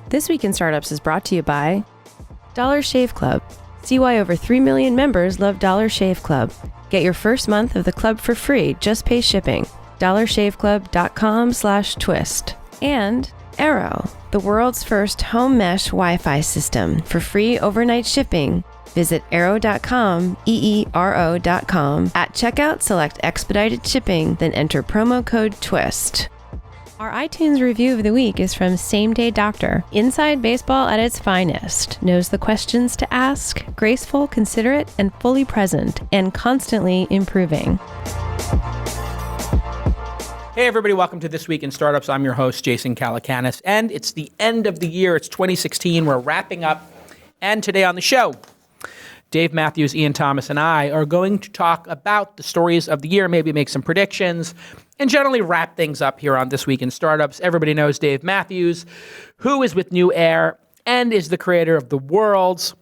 This Week in Startups is brought to you by Dollar Shave Club. See why over 3 million members love Dollar Shave Club. Get your first month of the club for free. Just pay shipping. dollarshaveclub.com/twist. And Arrow, the world's first home mesh Wi-Fi system. For free overnight shipping, visit arrow.com, EERO.com. At checkout, select expedited shipping, then enter promo code TWIST. Our iTunes review of the week is from Same Day Doctor. Inside baseball at its finest. Knows the questions to ask, graceful, considerate, and fully present, and constantly improving. Hey everybody, welcome to This Week in Startups. I'm your host, Jason Calacanis, and it's the end of the year. It's 2016. We're wrapping up. And today on the show, Dave Mathews, Iain Thomson, and I are going to talk about the stories of the year, maybe make some predictions, and generally wrap things up here on This Week in Startups. Everybody knows Dave Mathews, who is with New Air and is the creator of the world's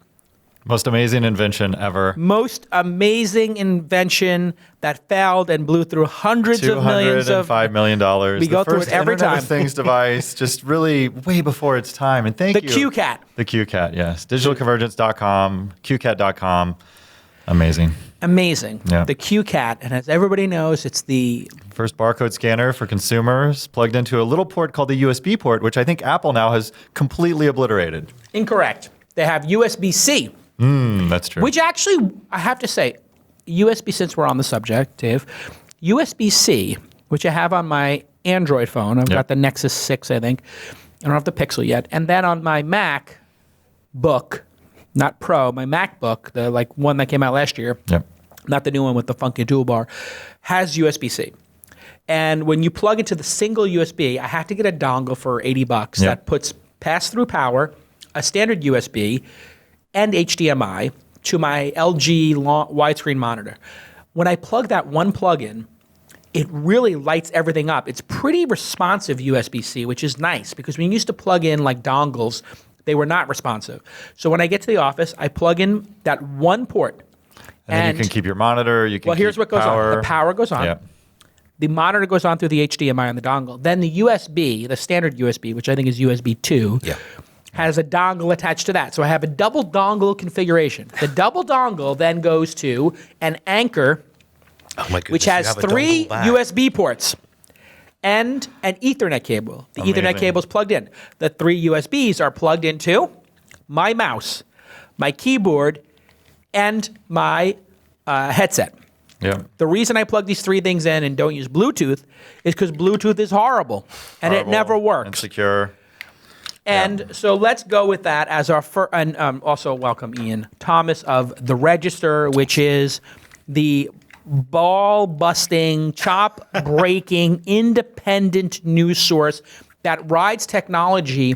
most amazing invention ever. Most amazing invention that failed and blew through hundreds of millions of $205 million. We go through it every time. The first Internet of Things device, just really way before its time. And thank you. The QCat. The QCat, yes. Digitalconvergence.com, QCat.com. Amazing. Amazing. Yeah. The QCat. And as everybody knows, it's the first barcode scanner for consumers plugged into a little port called the USB port, which I think Apple now has completely obliterated. Incorrect. They have USB-C. That's true. Which actually, I have to say, USB, since we're on the subject, Dave, USB-C, which I have on my Android phone. I've got the Nexus 6, I think. I don't have the Pixel yet. And then on my MacBook, not Pro, my MacBook, the one that came out last year, not the new one with the funky toolbar, has USB-C. And when you plug into the single USB, I have to get a dongle for $80 that puts pass-through power, a standard USB, and HDMI to my LG widescreen monitor. When I plug that one plug-in, it really lights everything up. It's pretty responsive USB-C, which is nice because when you used to plug in like dongles, they were not responsive. So when I get to the office, I plug in that one port. And then you can keep your monitor, you can here's what goes power. on. The power goes on. Yep. The monitor goes on through the HDMI on the dongle. Then the USB, the standard USB, which I think is USB 2, has a dongle attached to that. So I have a double dongle configuration. The double dongle then goes to an Anchor, which has 3 USB ports and an Ethernet cable. The Ethernet cable is plugged in. The 3 USBs are plugged into my mouse, my keyboard, and my headset. The reason I plug these 3 things in and don't use Bluetooth is because Bluetooth is horrible and it never works. Insecure. And so let's go with that as our first, and also welcome Iain Thomas of The Register, which is the ball-busting, chop-breaking, independent news source that rides technology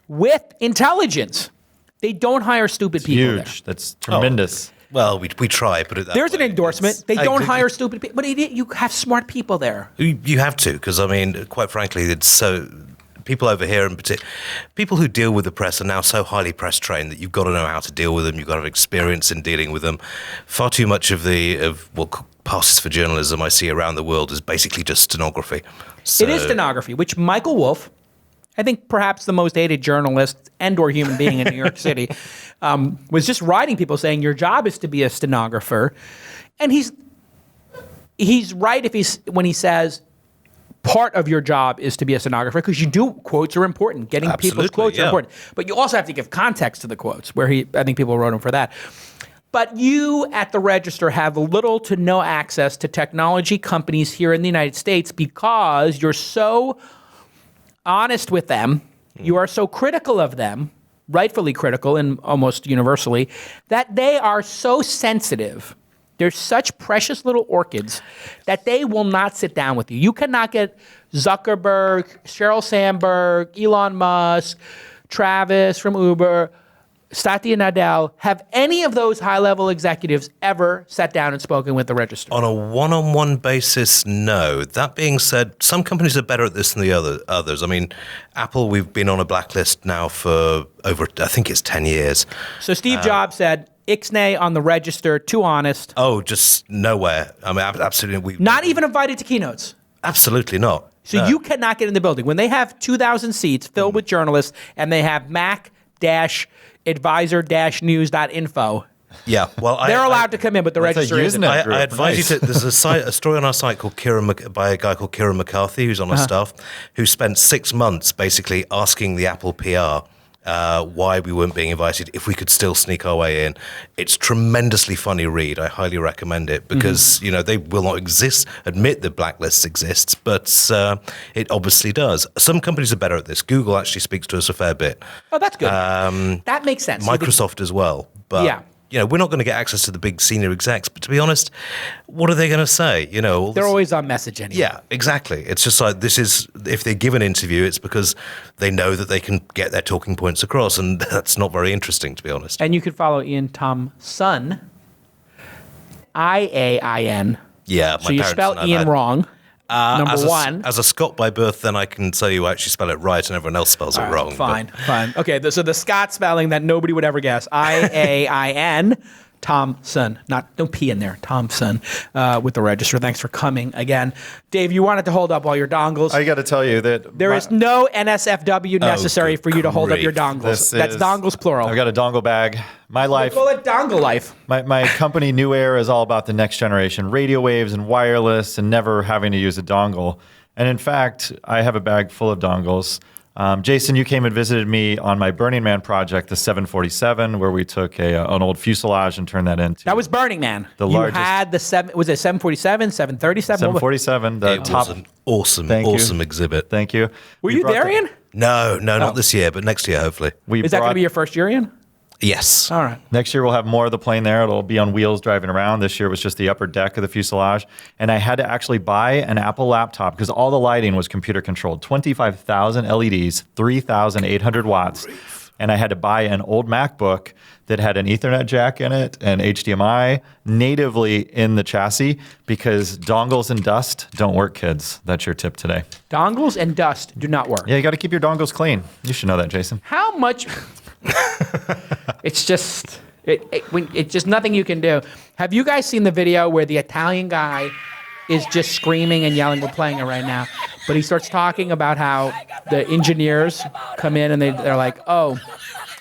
with intelligence. They don't hire stupid people there. Huge. That's tremendous. Well, we try, put it that way. There's an endorsement. They don't hire stupid people, but you have smart people there. You have to, because, I mean, quite frankly, it's so... People over here, in particular, people who deal with the press are now so highly press trained that you've got to know how to deal with them. You've got to have experience in dealing with them. Far too much of what passes for journalism I see around the world is basically just stenography. So, it is stenography, which Michael Wolff, I think perhaps the most hated journalist and/or human being in New York City, was just writing people saying your job is to be a stenographer, and he's right when he says. Part of your job is to be a stenographer because quotes are important. Getting people's quotes are important. But you also have to give context to the quotes, I think people wrote him for that. But you at The Register have little to no access to technology companies here in the United States because you're so honest with them, you are so critical of them, rightfully critical and almost universally, that they are so sensitive. They're such precious little orchids that they will not sit down with you. You cannot get Zuckerberg, Sheryl Sandberg, Elon Musk, Travis from Uber, Satya Nadella, have any of those high-level executives ever sat down and spoken with The Register? On a one-on-one basis, no. That being said, some companies are better at this than the others. I mean, Apple, we've been on a blacklist now for over, I think it's 10 years. So Steve Jobs said, Ixnay on The Register, too honest. Oh, just nowhere. I mean, absolutely. Not even invited to keynotes. Absolutely not. So you cannot get in the building. When they have 2,000 seats filled with journalists and they have mac-advisor-news.info, Yeah, well, they're allowed to come in, but the register isn't. Usenet group. I advise Nice. you to. There's a story on our site called by a guy called Kieran McCarthy, who's on our staff, who spent 6 months basically asking the Apple PR why we weren't being invited, if we could still sneak our way in. It's tremendously funny read. I highly recommend it because they will not admit that blacklists exists, but it obviously does. Some companies are better at this. Google actually speaks to us a fair bit. Oh, that's good. That makes sense. Microsoft as well, but. Yeah. We're not going to get access to the big senior execs, but to be honest, what are they going to say? They're always on message anyway. Yeah, exactly. It's just like if they give an interview, it's because they know that they can get their talking points across, and that's not very interesting, to be honest. And you can follow Iain Thomson, Iain. Yeah, So you spell Ian wrong. Number one. As a Scot by birth, then I can tell you actually spell it right, and everyone else spells it wrong. Fine. Okay, so the Scott spelling that nobody would ever guess. Iain Thomson. No P in there. Thomson with the register. Thanks for coming again. Dave, you wanted to hold up all your dongles. I got to tell you that There is no NSFW necessary for you to hold up your dongles. That's dongles plural. I've got a dongle bag. My life. We'll call it dongle life. My company, New Air, is all about the next generation radio waves and wireless and never having to use a dongle. And in fact, I have a bag full of dongles. Jason, you came and visited me on my Burning Man project, the 747, where we took an old fuselage and turned that into... That was Burning Man. The you largest... had the 747, 737? 747, the It top... was an awesome exhibit. Thank you. Were you there, Ian? No, not this year, but next year, hopefully. Is that going to be your first year, Ian? Yes. All right. Next year, we'll have more of the plane there. It'll be on wheels driving around. This year was just the upper deck of the fuselage. And I had to actually buy an Apple laptop because all the lighting was computer controlled. 25,000 LEDs, 3,800 watts. And I had to buy an old MacBook that had an Ethernet jack in it and HDMI natively in the chassis because dongles and dust don't work, kids. That's your tip today. Dongles and dust do not work. Yeah, you got to keep your dongles clean. You should know that, Jason. How much... It's just nothing you can do. Have you guys seen the video where the Italian guy is just screaming and yelling? We're playing it right now. But he starts talking about how the engineers come in and they're like, oh,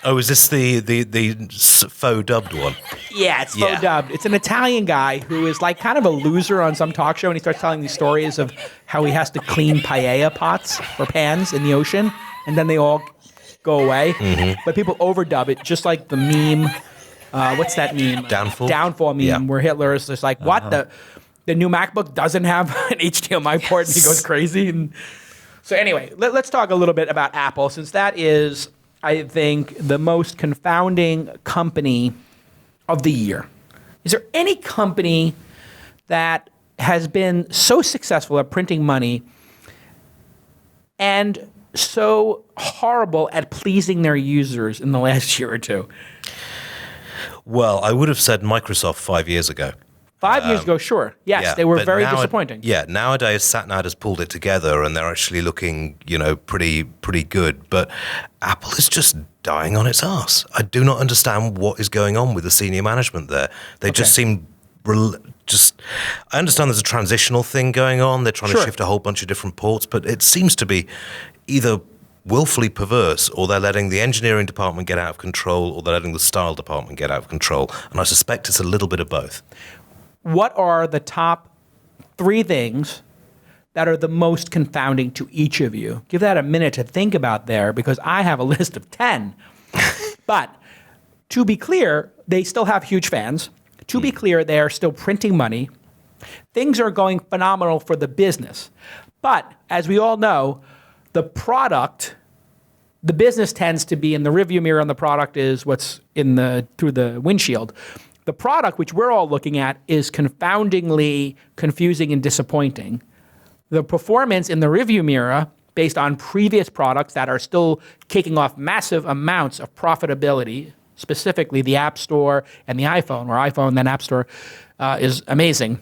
is this the faux dubbed one? yeah, it's faux dubbed. It's an Italian guy who is like kind of a loser on some talk show, and he starts telling these stories of how he has to clean paella pots or pans in the ocean, and then they all go away. But people overdub it, just like the meme. What's that meme? Downfall meme, where Hitler is just like, what? The new MacBook doesn't have an HDMI port, and he goes crazy. And so anyway, let's talk a little bit about Apple, since that is, I think, the most confounding company of the year. Is there any company that has been so successful at printing money and so horrible at pleasing their users in the last year or two? Well, I would have said Microsoft 5 years ago. 5 years ago, sure. Yes, they were very disappointing. Yeah, nowadays Satnad has pulled it together and they're actually looking, pretty good. But Apple is just dying on its ass. I do not understand what is going on with the senior management there. They just seem I understand there's a transitional thing going on. They're trying to shift a whole bunch of different ports, but it seems to be either willfully perverse, or they're letting the engineering department get out of control, or they're letting the style department get out of control. And I suspect it's a little bit of both. What are the top 3 things that are the most confounding to each of you? Give that a minute to think about there, because I have a list of 10. But to be clear, they still have huge fans. To be clear, they are still printing money. Things are going phenomenal for the business. But as we all know, the product, the business tends to be in the rearview mirror, and the product is what's through the windshield. The product, which we're all looking at, is confoundingly confusing and disappointing. The performance in the rearview mirror, based on previous products that are still kicking off massive amounts of profitability, specifically the App Store and the iPhone, or iPhone then App Store, is amazing.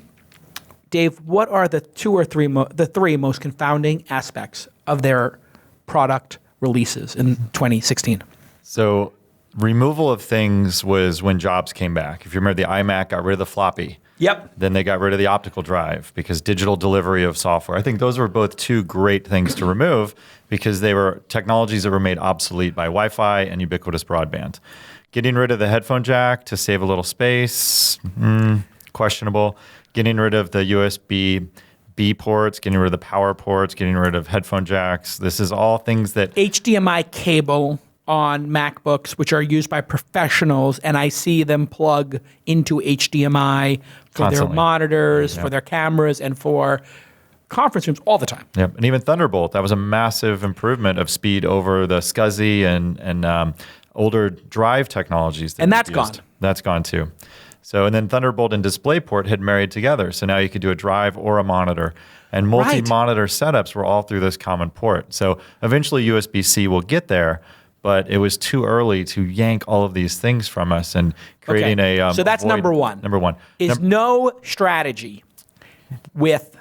Dave, what are the 3 most confounding aspects of their product releases in 2016? So removal of things was when Jobs came back. If you remember, the iMac got rid of the floppy. Yep. Then they got rid of the optical drive because digital delivery of software. I think those were both two great things to remove because they were technologies that were made obsolete by Wi-Fi and ubiquitous broadband. Getting rid of the headphone jack to save a little space, questionable. Getting rid of the USB-B ports, getting rid of the power ports, getting rid of headphone jacks. This is all things that... HDMI cable on MacBooks, which are used by professionals, and I see them plug into HDMI for Constantly. their monitors, for their cameras, and for conference rooms all the time. Yep, and even Thunderbolt, that was a massive improvement of speed over the SCSI and older drive technologies. And that's gone. That's gone too. So, and then Thunderbolt and DisplayPort had married together. So now you could do a drive or a monitor. And multi-monitor setups were all through this common port. So eventually USB-C will get there, but it was too early to yank all of these things from us and creating a... so that's number one. Number one. Is no strategy with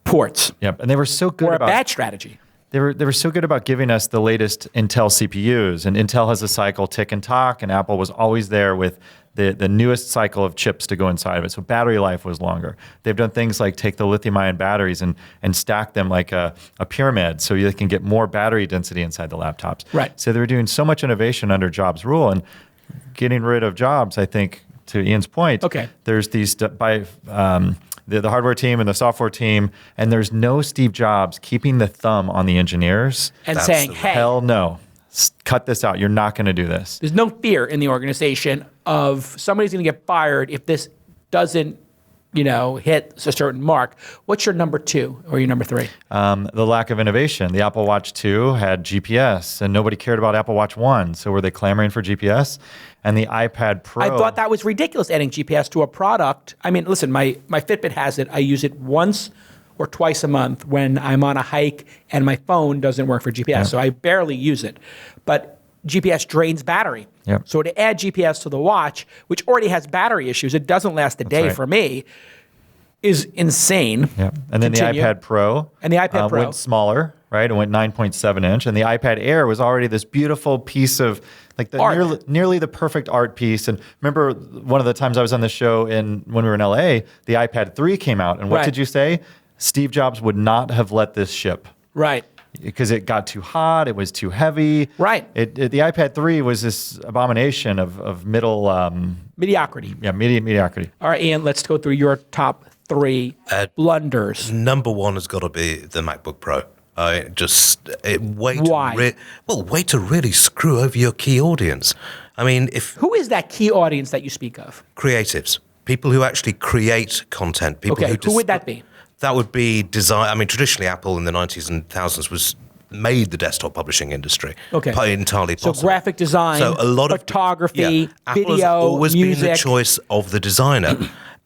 ports. Yep, and they were so good or about... a bad strategy. They were so good about giving us the latest Intel CPUs, and Intel has a cycle tick and tock, and Apple was always there with the newest cycle of chips to go inside of it. So battery life was longer. They've done things like take the lithium-ion batteries and stack them like a pyramid so you can get more battery density inside the laptops. Right. So they were doing so much innovation under Jobs' rule, and getting rid of Jobs, I think, to Ian's point, there's these the hardware team and the software team, and there's no Steve Jobs keeping the thumb on the engineers and saying, hey, hell no, cut this out. You're not going to do this. There's no fear in the organization of somebody's going to get fired if this doesn't, hit a certain mark. What's your number two or your number three? The lack of innovation. The Apple Watch 2 had GPS, and nobody cared about Apple Watch 1. So were they clamoring for GPS? And the iPad Pro. I thought that was ridiculous, adding GPS to a product. I mean, listen, my Fitbit has it. I use it once or twice a month when I'm on a hike and my phone doesn't work for GPS. So I barely use it. But GPS drains battery. Yep. So to add GPS to the watch, which already has battery issues, it doesn't last a day for me, is insane. Yeah. And then the iPad Pro. And the iPad Pro went smaller, right? It went 9.7 inch. And the iPad Air was already this beautiful piece of like the nearly the perfect art piece. And remember one of the times I was on the show when we were in LA, the iPad 3 came out. And what did you say? Steve Jobs would not have let this ship. Right. Because it got too hot, it was too heavy. Right. The iPad 3 was this abomination of middle... mediocrity. Yeah, mediocrity. All right, Ian, let's go through your top three blunders. Number one has got to be the MacBook Pro. Way to really screw over your key audience. I mean, who is that key audience that you speak of? Creatives, people who actually create content. People who would that be? That would be design. I mean, traditionally, Apple in the 90s and 2000s made the desktop publishing industry. Entirely possible. So graphic design, a lot photography, Apple video, has always music. been the choice of the designer.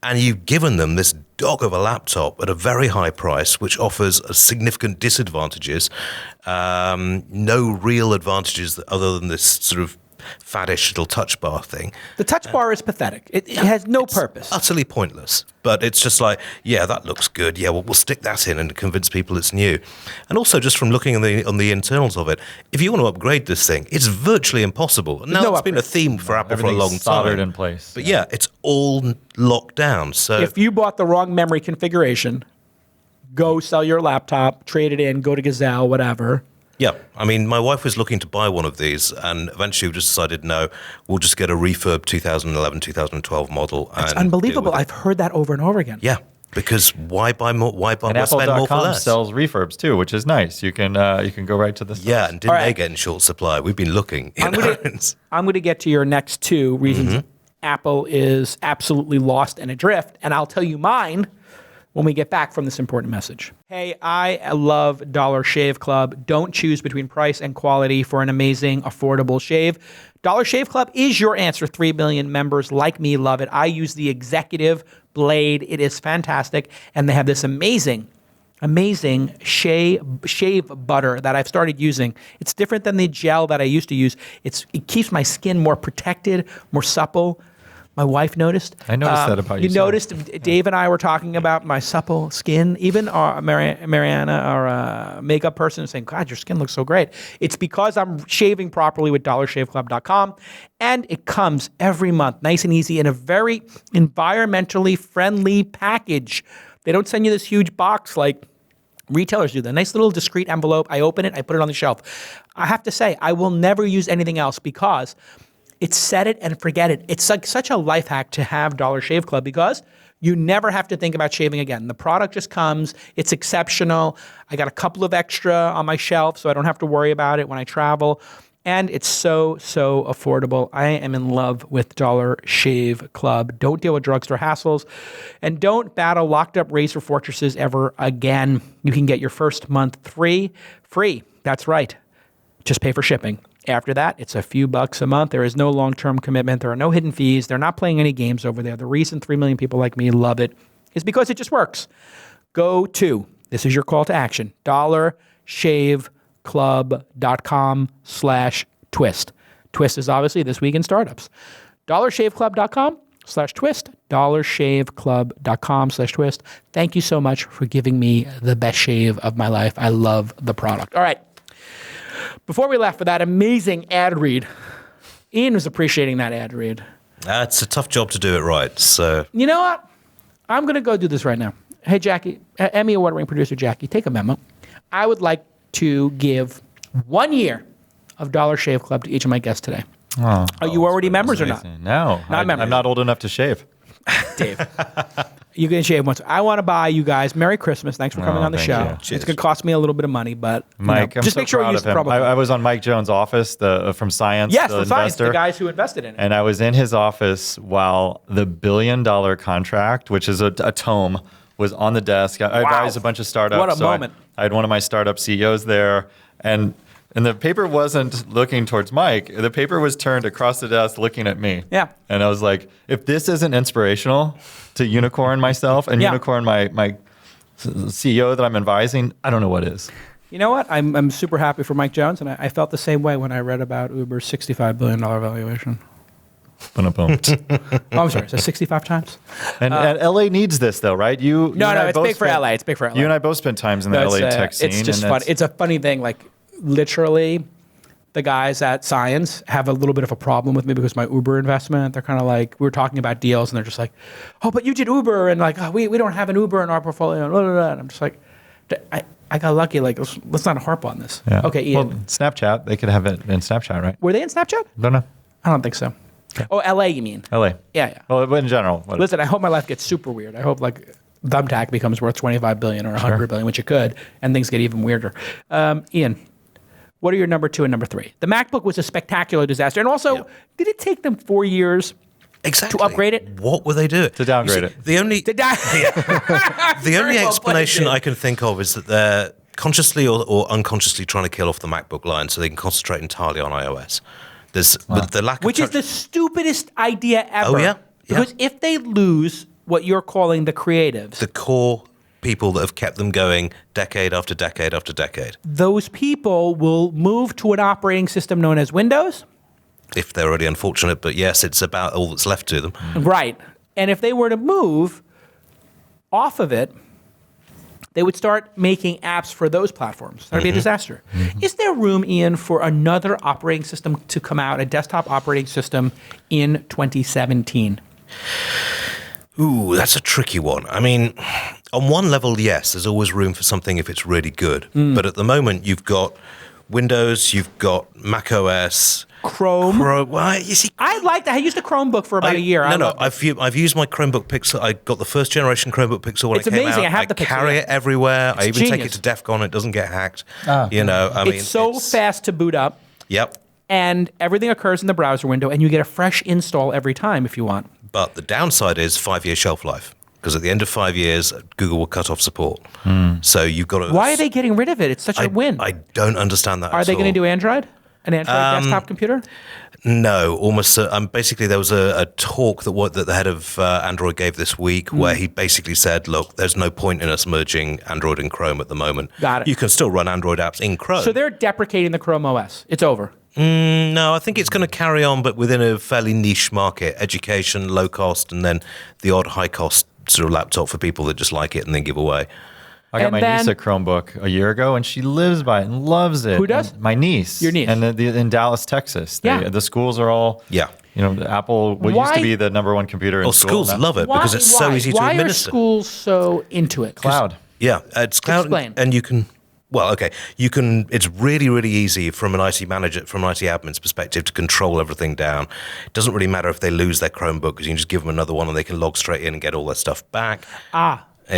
And you've given them this dog of a laptop at a very high price, which offers significant disadvantages. No real advantages other than this sort of faddish little touch bar thing. The touch bar is pathetic. It has no purpose. Utterly pointless. But it's just like, yeah, that looks good. Yeah, well, we'll stick that in and convince people it's new. And also, just from looking on the internals of it, if you want to upgrade this thing, it's virtually impossible. Now, it's been a theme for Apple for a long time. Soldered in place. But yeah, it's all locked down. So if you bought the wrong memory configuration, go sell your laptop, trade it in, go to Gazelle, whatever. Yeah, I mean, my wife was looking to buy one of these, and eventually we just decided, no, we'll just get a refurb 2011, 2012 model. It's unbelievable. I've heard that over and over again. Yeah, because why buy more? Why spend more for Apple.com less? sells refurbs too, which is nice. You can go right to the stores. Yeah, and didn't they get in short supply? We've been looking. I'm going to get to your next two reasons Apple is absolutely lost and adrift, and I'll tell you mine when we get back from this important message. Hey, I love Dollar Shave Club. Don't choose between price and quality for an amazing, affordable shave. Dollar Shave Club is your answer. 3 million members like me love it. I use the Executive Blade. It is fantastic. And they have this amazing shave butter that I've started using. It's different than the gel that I used to use. It keeps my skin more protected, more supple. My wife noticed. I noticed that about you. You noticed Dave and I were talking about my supple skin. Even Mariana, our makeup person, is saying, God, your skin looks so great. It's because I'm shaving properly with DollarShaveClub.com. And it comes every month, nice and easy, in a very environmentally friendly package. They don't send you this huge box like retailers do. The nice little discreet envelope. I open it, I put it on the shelf. I have to say, I will never use anything else because it's set it and forget it. It's like such a life hack to have Dollar Shave Club because you never have to think about shaving again. The product just comes. It's exceptional. I got a couple of extra on my shelf so I don't have to worry about it when I travel. And it's so affordable. I am in love with Dollar Shave Club. Don't deal with drugstore hassles. And don't battle locked up razor fortresses ever again. You can get your first month free. That's right. Just pay for shipping. After that, it's a few bucks a month. There is no long-term commitment. There are no hidden fees. They're not playing any games over there. The reason 3 million people like me love it is because it just works. Go to, this is your call to action, dollarshaveclub.com/twist. Twist is obviously This Week in Startups. dollarshaveclub.com/twist. dollarshaveclub.com/twist. Thank you so much for giving me the best shave of my life. I love the product. All right. Before we left for that amazing ad read, Ian was appreciating that ad read. It's a tough job to do it right. So you know what? I'm going to go do this right now. Hey, Jackie, Emmy Award-winning producer Jackie, take a memo. I would like to give 1 year of Dollar Shave Club to each of my guests today. Are you already members or not? No, Not members. I'm not old enough to shave. Dave, you can shave once. I want to buy you guys Merry Christmas. Thanks for coming on the thank show. you. It's going to cost me a little bit of money, but Mike, I'm just so make sure you proud use of the him. promo code. I was on Mike Jones' office from Science, Yes, the the Science, investor. the guys who invested in it. And I was in his office while the $1 billion contract, which is a tome, was on the desk. I advised a bunch of startups. What a moment. I had one of my startup CEOs there, and the paper wasn't looking towards Mike. The paper was turned across the desk looking at me. Yeah. And I was like, if this isn't inspirational to unicorn myself and unicorn my CEO that I'm advising, I don't know what is. You know what? I'm super happy for Mike Jones, and I felt the same way when I read about Uber's $65 billion valuation. Boom. Oh, I'm sorry. Is that 65 times? And LA needs this, though, right? No, it's big for LA. It's big for LA. You and I both spent times in the LA tech scene. It's just fun. It's a funny thing. Like, literally, the guys at Science have a little bit of a problem with me because my Uber investment. They're kind of like, we were talking about deals, and they're just like, oh, but you did Uber, and like, oh, we don't have an Uber in our portfolio. And, blah, blah, blah. And I'm just like, I got lucky. Like, let's not harp on this. Yeah. Okay, Ian. Well, Snapchat, they could have it in Snapchat, right? Were they in Snapchat? Don't know. I don't think so. Okay. Oh, LA, you mean? LA. Yeah. Well, in general. Listen, I hope my life gets super weird. I hope like Thumbtack becomes worth $25 billion or $100 billion, which it could, and things get even weirder. Ian, what are your number 2 and number 3? The MacBook was a spectacular disaster, and also, did it take them 4 years to upgrade it? What were they doing? To downgrade it. The only explanation I can think of is that they're consciously or unconsciously trying to kill off the MacBook line so they can concentrate entirely on iOS. But the lack Which is the stupidest idea ever. Oh, yeah? Because if they lose what you're calling the creatives, the core people that have kept them going decade after decade after decade, those people will move to an operating system known as Windows. if they're already unfortunate. But yes, it's about all that's left to them. Right. And if they were to move off of it, they would start making apps for those platforms. That would be a disaster. Is there room, Ian, for another operating system to come out, a desktop operating system in 2017? Ooh, that's a tricky one. I mean, on one level, yes, there's always room for something if it's really good. But at the moment, you've got Windows, you've got Mac OS, Chrome. Well, you see, I liked that. I used a Chromebook for about a year. I've used my Chromebook Pixel. I got the first generation Chromebook Pixel when It's it came amazing. out. I have the Pixel, carry yeah. it everywhere. I even take genius. it to DEF CON. It doesn't get hacked. It's fast to boot up. Yep. And everything occurs in the browser window, and you get a fresh install every time if you want. But the downside is 5-year shelf life. Because at the end of 5 years, Google will cut off support. So you've got to... Why are they getting rid of it? It's such a win. I don't understand that Are they going to do Android? An Android desktop computer? No, almost. Basically, there was a talk that the head of Android gave this week where he basically said, look, there's no point in us merging Android and Chrome at the moment. Got it. You can still run Android apps in Chrome. So they're deprecating the Chrome OS. It's over. No, I think it's going to carry on, but within a fairly niche market. Education, low cost, and then the odd high cost sort of laptop for people that just like it and then give away. I got And my then- niece a Chromebook a year ago, and she lives by it and loves it. Who does? And my niece. Your niece. And in Dallas, Texas. Yeah. The schools are all, Yeah. Apple used Why- to be the number one computer in Well, school. schools love it because it's so easy to Why administer. are schools so into it? Cloud. Yeah, it's cloud, Explain. and you can. Well, okay, you can. It's really, really easy from an IT manager, from an IT admin's perspective, to control everything down. It doesn't really matter if they lose their Chromebook because you can just give them another one and they can log straight in and get all their stuff back.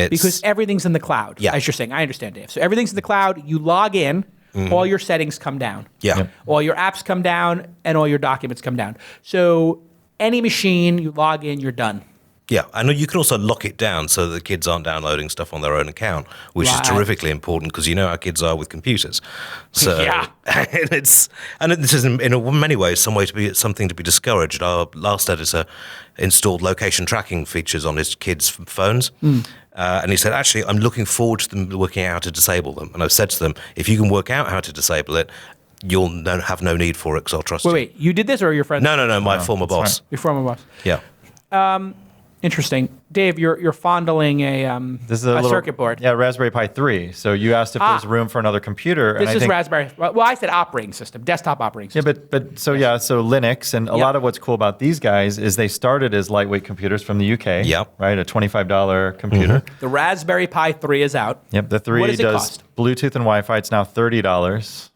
Because everything's in the cloud, Yeah. as you're saying. I understand, Dave. So everything's in the cloud. You log in, all your settings come down. Yeah. Yep. All your apps come down, and all your documents come down. So any machine, you log in, you're done. Yeah, I know you can also lock it down so that the kids aren't downloading stuff on their own account, which is Right. terrifically important because you know how kids are with computers. So Yeah. and this is in many ways something to be discouraged. Our last editor installed location tracking features on his kids' phones. And he said, actually, I'm looking forward to them working out how to disable them. And I've said to them, if you can work out how to disable it, you'll have no need for it because I'll trust you. Wait, you did this or your friend? No, my former that's boss. Your former boss. Yeah. Interesting. Dave, you're fondling a This is a little, circuit board. Yeah, Raspberry Pi 3. So you asked if there's room for another computer. This and I is think, Raspberry. Well, I said operating system, desktop operating Yeah, system. so Linux, and a lot of what's cool about these guys is they started as lightweight computers from the UK. Yep. Right, a $25 computer. The Raspberry Pi 3 is out. Yep, the 3 What does it does cost? Bluetooth and Wi-Fi. It's now $30.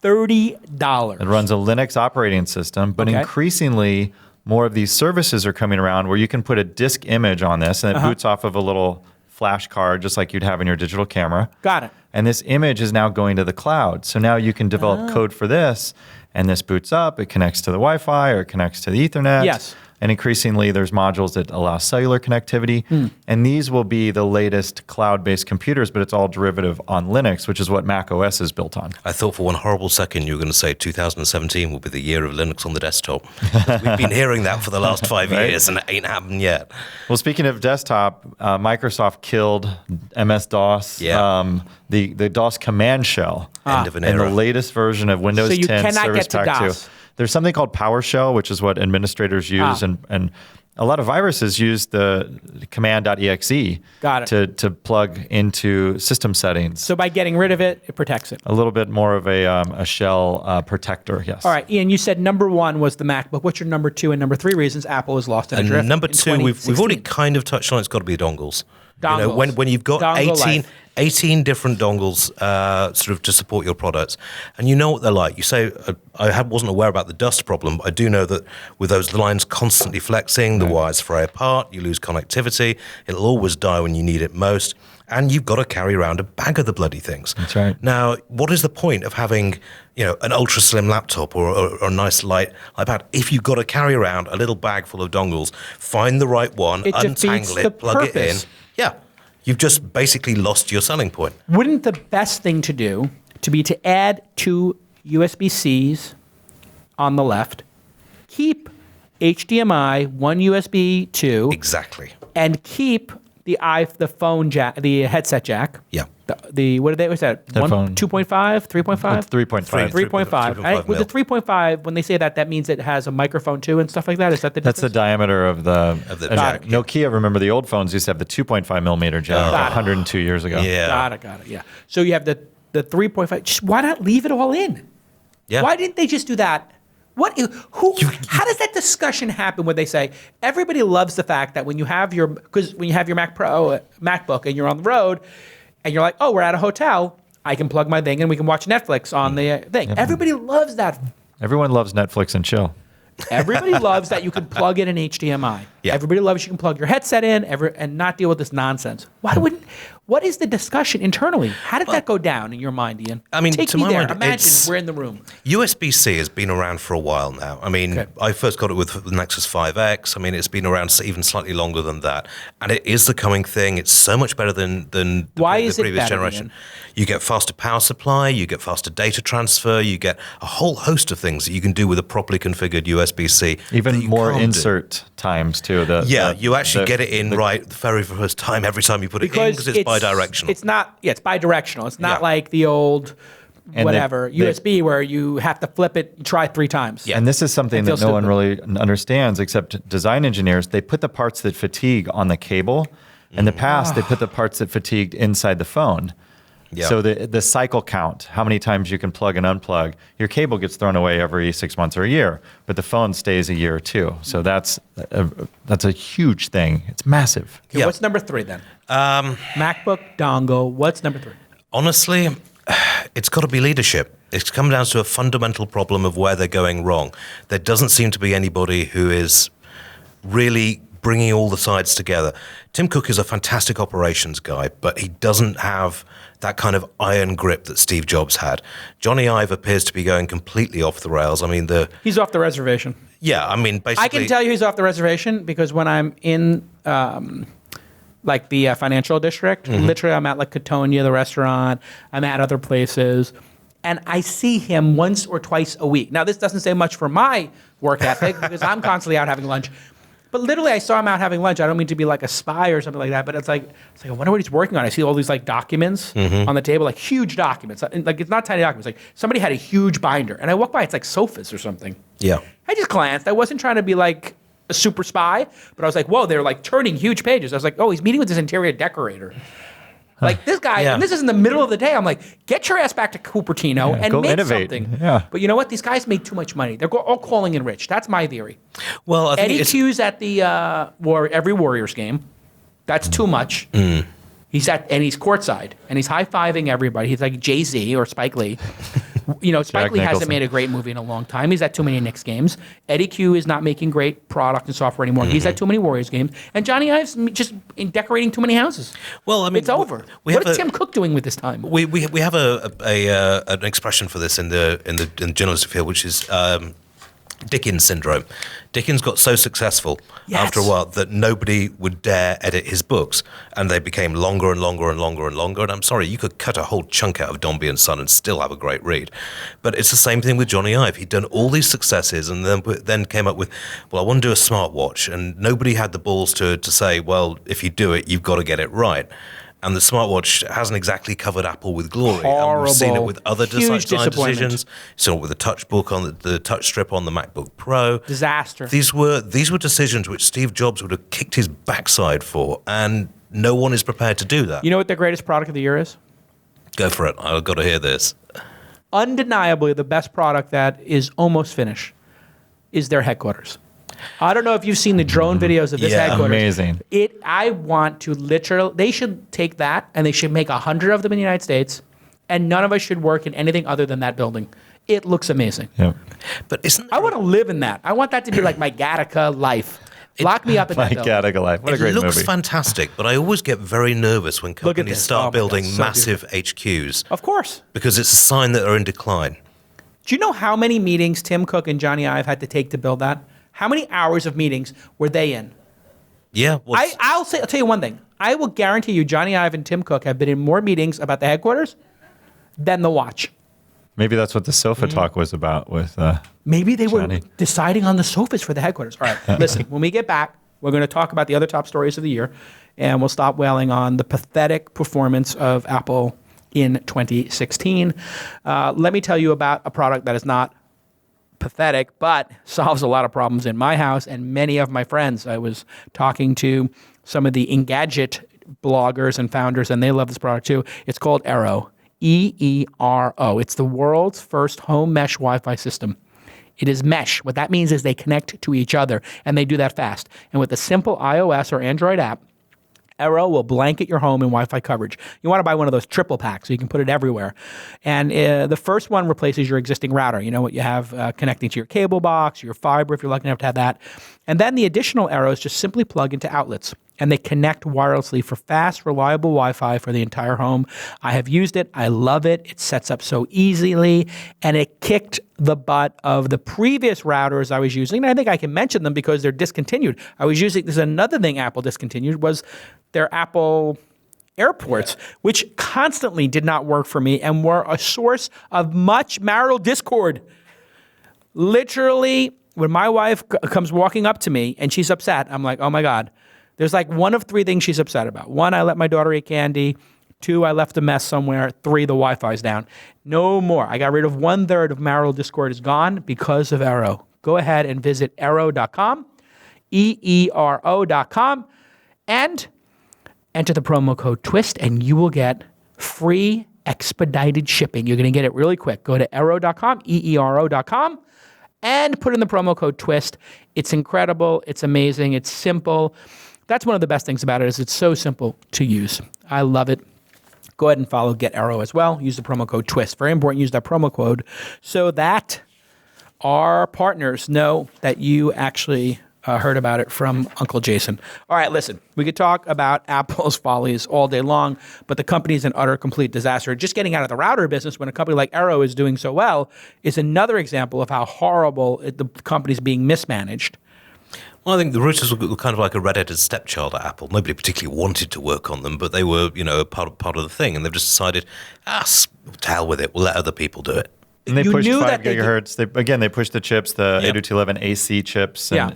$30. It runs a Linux operating system, but Okay. increasingly more of these services are coming around where you can put a disk image on this, and it boots off of a little flash card, just like you'd have in your digital camera. Got it. And this image is now going to the cloud. So now you can develop code for this, and this boots up. It connects to the Wi-Fi or it connects to the Ethernet. Yes. And increasingly, there's modules that allow cellular connectivity. And these will be the latest cloud-based computers, but it's all derivative on Linux, which is what Mac OS is built on. I thought for one horrible second you were going to say 2017 will be the year of Linux on the desktop. We've been hearing that for the last 5 years and it ain't happened yet. Well, speaking of desktop, Microsoft killed MS-DOS, Yeah. the DOS command shell. End of an And the era. latest version of Windows So you 10 cannot Service get to Pack 2. DOS. There's something called PowerShell, which is what administrators use, and a lot of viruses use the command.exe Got it. to plug into system settings. So by getting rid of it, it protects it. A little bit more of a shell protector, yes. All right, Ian, you said number one was the MacBook. What's your number two and number three reasons Apple has lost in a drift? And number in two, we've already 2016? kind of touched on it's got to be dongles. Dongles. You know, when you've got Dongle 18, life. 18 different dongles sort of to support your products, and you know what they're like. You say, wasn't aware about the dust problem, but I do know that with those lines constantly flexing, the wires fray apart, you lose connectivity, it'll always die when you need it most, and you've got to carry around a bag of the bloody things. That's right. Now, what is the point of having, an ultra slim laptop or a nice light iPad if you've got to carry around a little bag full of dongles, find the right one, It defeats untangle the it, plug it in? purpose. Yeah. You've just basically lost your selling point. Wouldn't the best thing to do be to add two USB-Cs on the left, keep HDMI, one USB 2, Exactly. and keep the phone jack, the headset jack. Yeah. What was that? Headphone. 2.5, 3.5? 3.5. 3.5. With the 3.5, when they say that, that means it has a microphone too and stuff like that. Is that the difference? That's the diameter of the and jack. Nokia, remember the old phones used to have the 2.5 millimeter jack Got it. 102 years ago. Yeah. Got it. Yeah. So you have the 3.5. Just why not leave it all in? Yeah. Why didn't they just do that? How does that discussion happen when they say everybody loves the fact that when you have your MacBook and you're on the road and you're like, oh, we're at a hotel, I can plug my thing and we can watch Netflix on the thing. Everybody loves that. Everyone loves Netflix and chill. Everybody loves that you can plug in an HDMI. Yeah. Everybody loves you can plug your headset in and not deal with this nonsense. What is the discussion internally? How did that go down in your mind, Iain? I mean, take to me my there. mind, Imagine we're in the room. USB-C has been around for a while now. I mean, I first got it with the Nexus 5X. I mean, it's been around even slightly longer than that. And it is the coming thing. It's so much better than the previous generation. You get faster power supply, you get faster data transfer, you get a whole host of things that you can do with a properly configured USB-C. Even more insert times, too. You actually get it in right the very first time, every time you put it in, because it's bidirectional. It's not, it's bidirectional. It's not like the old USB where you have to flip it, try 3 times. Yeah. And this is something that no one really understands except design engineers. They put the parts that fatigue on the cable. In the past, they put the parts that fatigued inside the phone. Yeah. So the cycle count, how many times you can plug and unplug, your cable gets thrown away every 6 months or a year, but the phone stays a year or 2. So that's a huge thing. It's massive. Okay, what's number 3 then? MacBook dongle. What's number 3? Honestly, it's got to be leadership. It's come down to a fundamental problem of where they're going wrong. There doesn't seem to be anybody who is really bringing all the sides together. Tim Cook is a fantastic operations guy, but he doesn't have that kind of iron grip that Steve Jobs had. Johnny Ive appears to be going completely off the rails. I mean, he's off the reservation. Yeah, I mean, basically, I can tell you he's off the reservation because when I'm in like the financial district, literally I'm at like Cotonia, the restaurant, I'm at other places, and I see him once or twice a week. Now, this doesn't say much for my work ethic because I'm constantly out having lunch. But literally, I saw him out having lunch. I don't mean to be like a spy or something like that, but it's like I wonder what he's working on. I see all these like documents on the table, like huge documents. Like it's not tiny documents. Like somebody had a huge binder, and I walk by, it's like sofas or something. Yeah. I just glanced. I wasn't trying to be like a super spy, but I was like, whoa, they're like turning huge pages. I was like, oh, he's meeting with this interior decorator. Like this guy, and this is in the middle of the day. I'm like, get your ass back to Cupertino and make something. Yeah. But you know what? These guys make too much money. They're all calling in rich. That's my theory. Well, I think Eddie Q's at the every Warriors game. That's too much. He's he's courtside and he's high-fiving everybody. He's like Jay-Z or Spike Lee. Spike Lee hasn't made a great movie in a long time. He's at too many Knicks games. Eddie Q is not making great product and software anymore. He's at too many Warriors games. And Johnny Ive's just decorating too many houses. Well, I mean, it's over. What is Tim Cook doing with his time? We have an expression for this in the journalistic field, which is Dickens syndrome. Dickens got so successful after a while that nobody would dare edit his books, and they became longer and longer and longer and longer. And I'm sorry, you could cut a whole chunk out of Dombey and Son and still have a great read. But it's the same thing with Johnny Ive. He'd done all these successes and then came up with, well, I want to do a smartwatch, and nobody had the balls to say, well, if you do it, you've got to get it right. And the smartwatch hasn't exactly covered Apple with glory. Horrible. And we've seen it with other design decisions. So with the touchbook on the touch strip on the MacBook Pro. Disaster. These were decisions which Steve Jobs would have kicked his backside for, and no one is prepared to do that. You know what the greatest product of the year is? Go for it. I've got to hear this. Undeniably, the best product that is almost finished is their headquarters. I don't know if you've seen the drone videos of this headquarters. Amazing. I want to they should take that and they should make 100 of them in the United States, and none of us should work in anything other than that building. It looks amazing. Yep. But I want to live in that. I want that to be like my Gattaca life. Lock me up in that building. My Gattaca life. What a great movie. It looks fantastic, but I always get very nervous when companies start building massive HQs. Of course. Because it's a sign that they're in decline. Do you know how many meetings Tim Cook and Johnny Ive had to take to build that? How many hours of meetings were they in? Yeah. I'll tell you one thing. I will guarantee you Johnny Ive and Tim Cook have been in more meetings about the headquarters than the watch. Maybe that's what the sofa talk was about with Maybe they Johnny. were deciding on the sofas for the headquarters. All right, listen, when we get back, we're going to talk about the other top stories of the year, and we'll stop wailing on the pathetic performance of Apple in 2016. Let me tell you about a product that is not pathetic, but solves a lot of problems in my house and many of my friends. I was talking to some of the Engadget bloggers and founders, and they love this product too. It's called Eero, E-E-R-O. It's the world's first home mesh Wi-Fi system. It is mesh. What that means is they connect to each other, and they do that fast. And with a simple iOS or Android app, Arrow will blanket your home in Wi-Fi coverage. You want to buy one of those triple packs so you can put it everywhere. And the first one replaces your existing router. You know what you have connecting to your cable box, your fiber if you're lucky enough to have that. And then the additional Arrows just simply plug into outlets. And they connect wirelessly for fast, reliable Wi-Fi for the entire home. I have used it. I love it. It sets up so easily. And it kicked the butt of the previous routers I was using. And I think I can mention them because they're discontinued. This is another thing Apple discontinued was their Apple airports, which constantly did not work for me and were a source of much marital discord. Literally, when my wife comes walking up to me and she's upset, I'm like, oh my God. There's like one of three things she's upset about. One, I let my daughter eat candy. Two, I left a mess somewhere. Three, the Wi-Fi's down. No more. I got rid of 1/3 of marital discord is gone because of Arrow. Go ahead and visit arrow.com, EERO.com, and enter the promo code TWIST, and you will get free expedited shipping. You're going to get it really quick. Go to arrow.com, EERO.com, and put in the promo code TWIST. It's incredible. It's amazing. It's simple. That's one of the best things about it is it's so simple to use. I love it. Go ahead and follow Get Arrow as well. Use the promo code TWIST. Very important. Use that promo code so that our partners know that you actually heard about it from Uncle Jason. All right, listen, we could talk about Apple's follies all day long, but the company is an utter, complete disaster. Just getting out of the router business when a company like Arrow is doing so well is another example of how horrible the company's being mismanaged. Well, I think the routers were kind of like a redheaded stepchild at Apple. Nobody particularly wanted to work on them, but they were, part of the thing, and they've just decided, to hell with it. We'll let other people do it. And they pushed 5 gigahertz. They pushed the chips, the 802.11 AC chips, and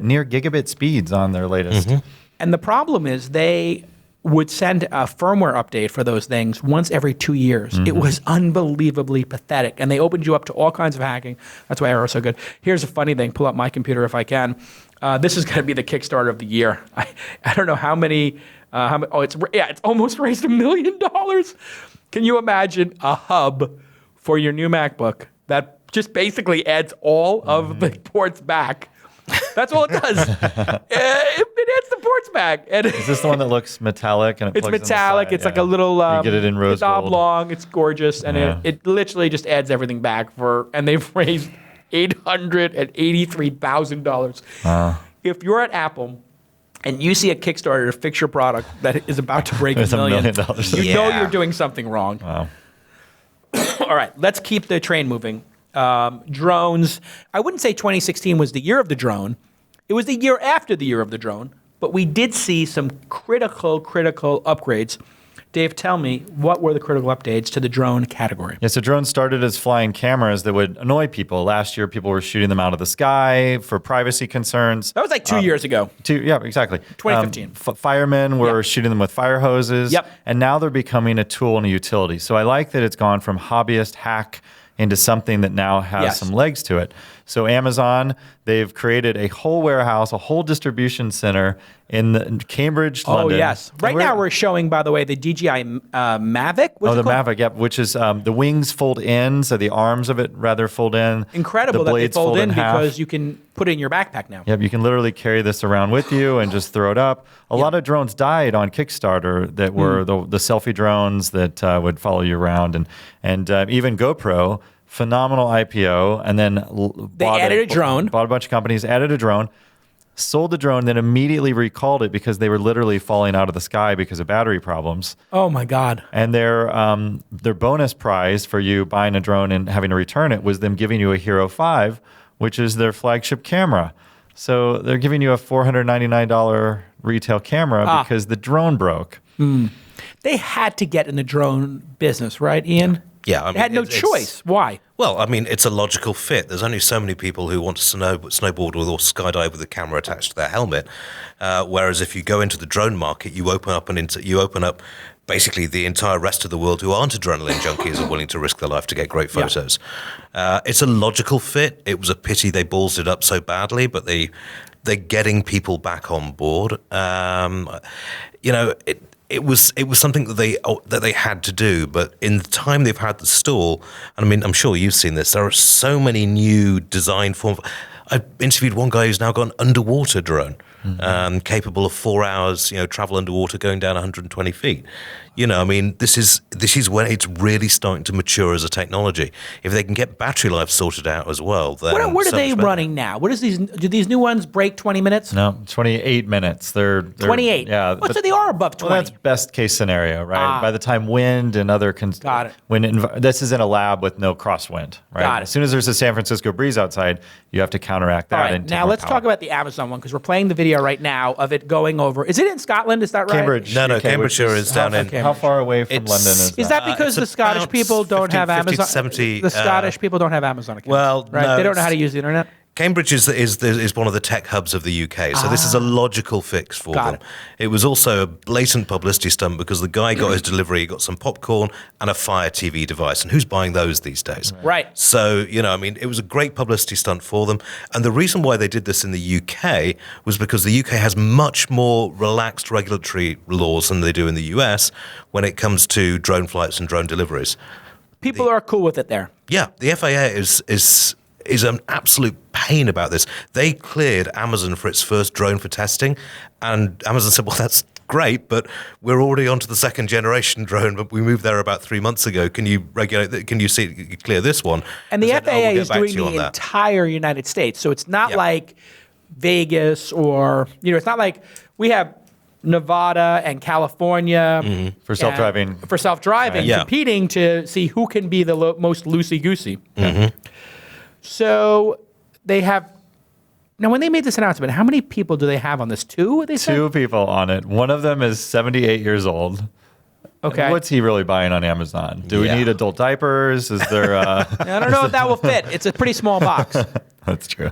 near gigabit speeds on their latest. Mm-hmm. And the problem is they would send a firmware update for those things once every 2 years. Mm-hmm. It was unbelievably pathetic. And they opened you up to all kinds of hacking. That's why Arrow's so good. Here's a funny thing. Pull up my computer if I can. This is going to be the Kickstarter of the year. I don't know how many. It's almost raised $1 million. Can you imagine a hub for your new MacBook that just basically adds all of the ports back? That's all it does. It adds the ports back. And is this the one that looks metallic? And it's metallic. It's like a little. You get it in rose gold. It's oblong. It's gorgeous, and it literally just adds everything back and they've raised $883,000. Wow. If you're at Apple and you see a Kickstarter to fix your product that is about to break $1 million, you know you're doing something wrong. Wow. All right, let's keep the train moving. Drones. I wouldn't say 2016 was the year of the drone. It was the year after the year of the drone, but we did see some critical upgrades. Dave, tell me, what were the critical updates to the drone category? Yeah, so drones started as flying cameras that would annoy people. Last year, people were shooting them out of the sky for privacy concerns. That was like 2 years ago. Yeah, exactly. 2015. Firemen were shooting them with fire hoses. Yep. And now they're becoming a tool and a utility. So I like that it's gone from hobbyist hack into something that now has some legs to it. So Amazon, they've created a whole warehouse, a whole distribution center in Cambridge, London. Oh, yes. Right now we're showing, by the way, the DJI Mavic. The Mavic, yep, which is the wings fold in, so the arms of it rather fold in. Incredible that they fold in because you can put it in your backpack now. Yep, you can literally carry this around with you and just throw it up. A lot of drones died on Kickstarter that were the selfie drones that would follow you around. And even GoPro, phenomenal IPO, and then bought a bunch of companies, added a drone, sold the drone, then immediately recalled it because they were literally falling out of the sky because of battery problems. Oh my God. And their bonus prize for you buying a drone and having to return it was them giving you a Hero 5, which is their flagship camera. So they're giving you a $499 retail camera because the drone broke. They had to get in the drone business, right, Ian? Yeah, I mean, they had no choice. Why? Well, I mean, it's a logical fit. There's only so many people who want to snowboard with or skydive with a camera attached to their helmet. Whereas if you go into the drone market, you open up basically the entire rest of the world who aren't adrenaline junkies are willing to risk their life to get great photos. It's a logical fit. It was a pity they ballsed it up so badly, but they're getting people back on board. It was something that they had to do, but in the time they've had the stall, and I mean, I'm sure you've seen this, there are so many new design forms. I interviewed one guy who's now got an underwater drone, capable of 4 hours, travel underwater, going down 120 feet. I mean, this is when it's really starting to mature as a technology. If they can get battery life sorted out as well, then what are they running now? What is these? Do these new ones break 20 minutes? No, 28 minutes. They're 28. Yeah. So they are above 20. Well, that's best case scenario, right? By the time wind and other Got it. this is in a lab with no crosswind, right? Got it. As soon as there's a San Francisco breeze outside, you have to counteract that. All right, and take now more let's power. talk about the Amazon one because we're playing the video right now of it going over. Is it in Scotland? Is that right? Cambridge. No, Cambridgeshire is down in. How far away from London Is that because the it's Scottish about people don't 50, have 50 Amazon? to 70, the Scottish people don't have Amazon accounts. Well, right? no, They don't know how to use the internet. Cambridge is one of the tech hubs of the UK, so this is a logical fix for Got them. It was also a blatant publicity stunt because the guy got his delivery, he got some popcorn and a Fire TV device, and who's buying those these days? Right. So, I mean, it was a great publicity stunt for them, and the reason why they did this in the UK was because the UK has much more relaxed regulatory laws than they do in the US when it comes to drone flights and drone deliveries. People are cool with it there. Yeah, the FAA is an absolute pain about this. They cleared Amazon for its first drone for testing, and Amazon said, well, that's great, but we're already onto the second generation drone, but we moved there about 3 months ago. Can you regulate that? Can you clear this one? And the I said, FAA we'll get is back to doing you on the that. entire United States. So it's not Yeah. like Vegas or, it's not like we have Nevada and California for self-driving? For self-driving, Yeah. competing to see who can be the most loosey-goosey. So they have. Now, when they made this announcement, how many people do they have on this? Two, they said? 2 people on it. One of them is 78 years old. Okay. What's he really buying on Amazon? Do we Yeah. need adult diapers? Is there? I don't know if that will fit. It's a pretty small box. That's true.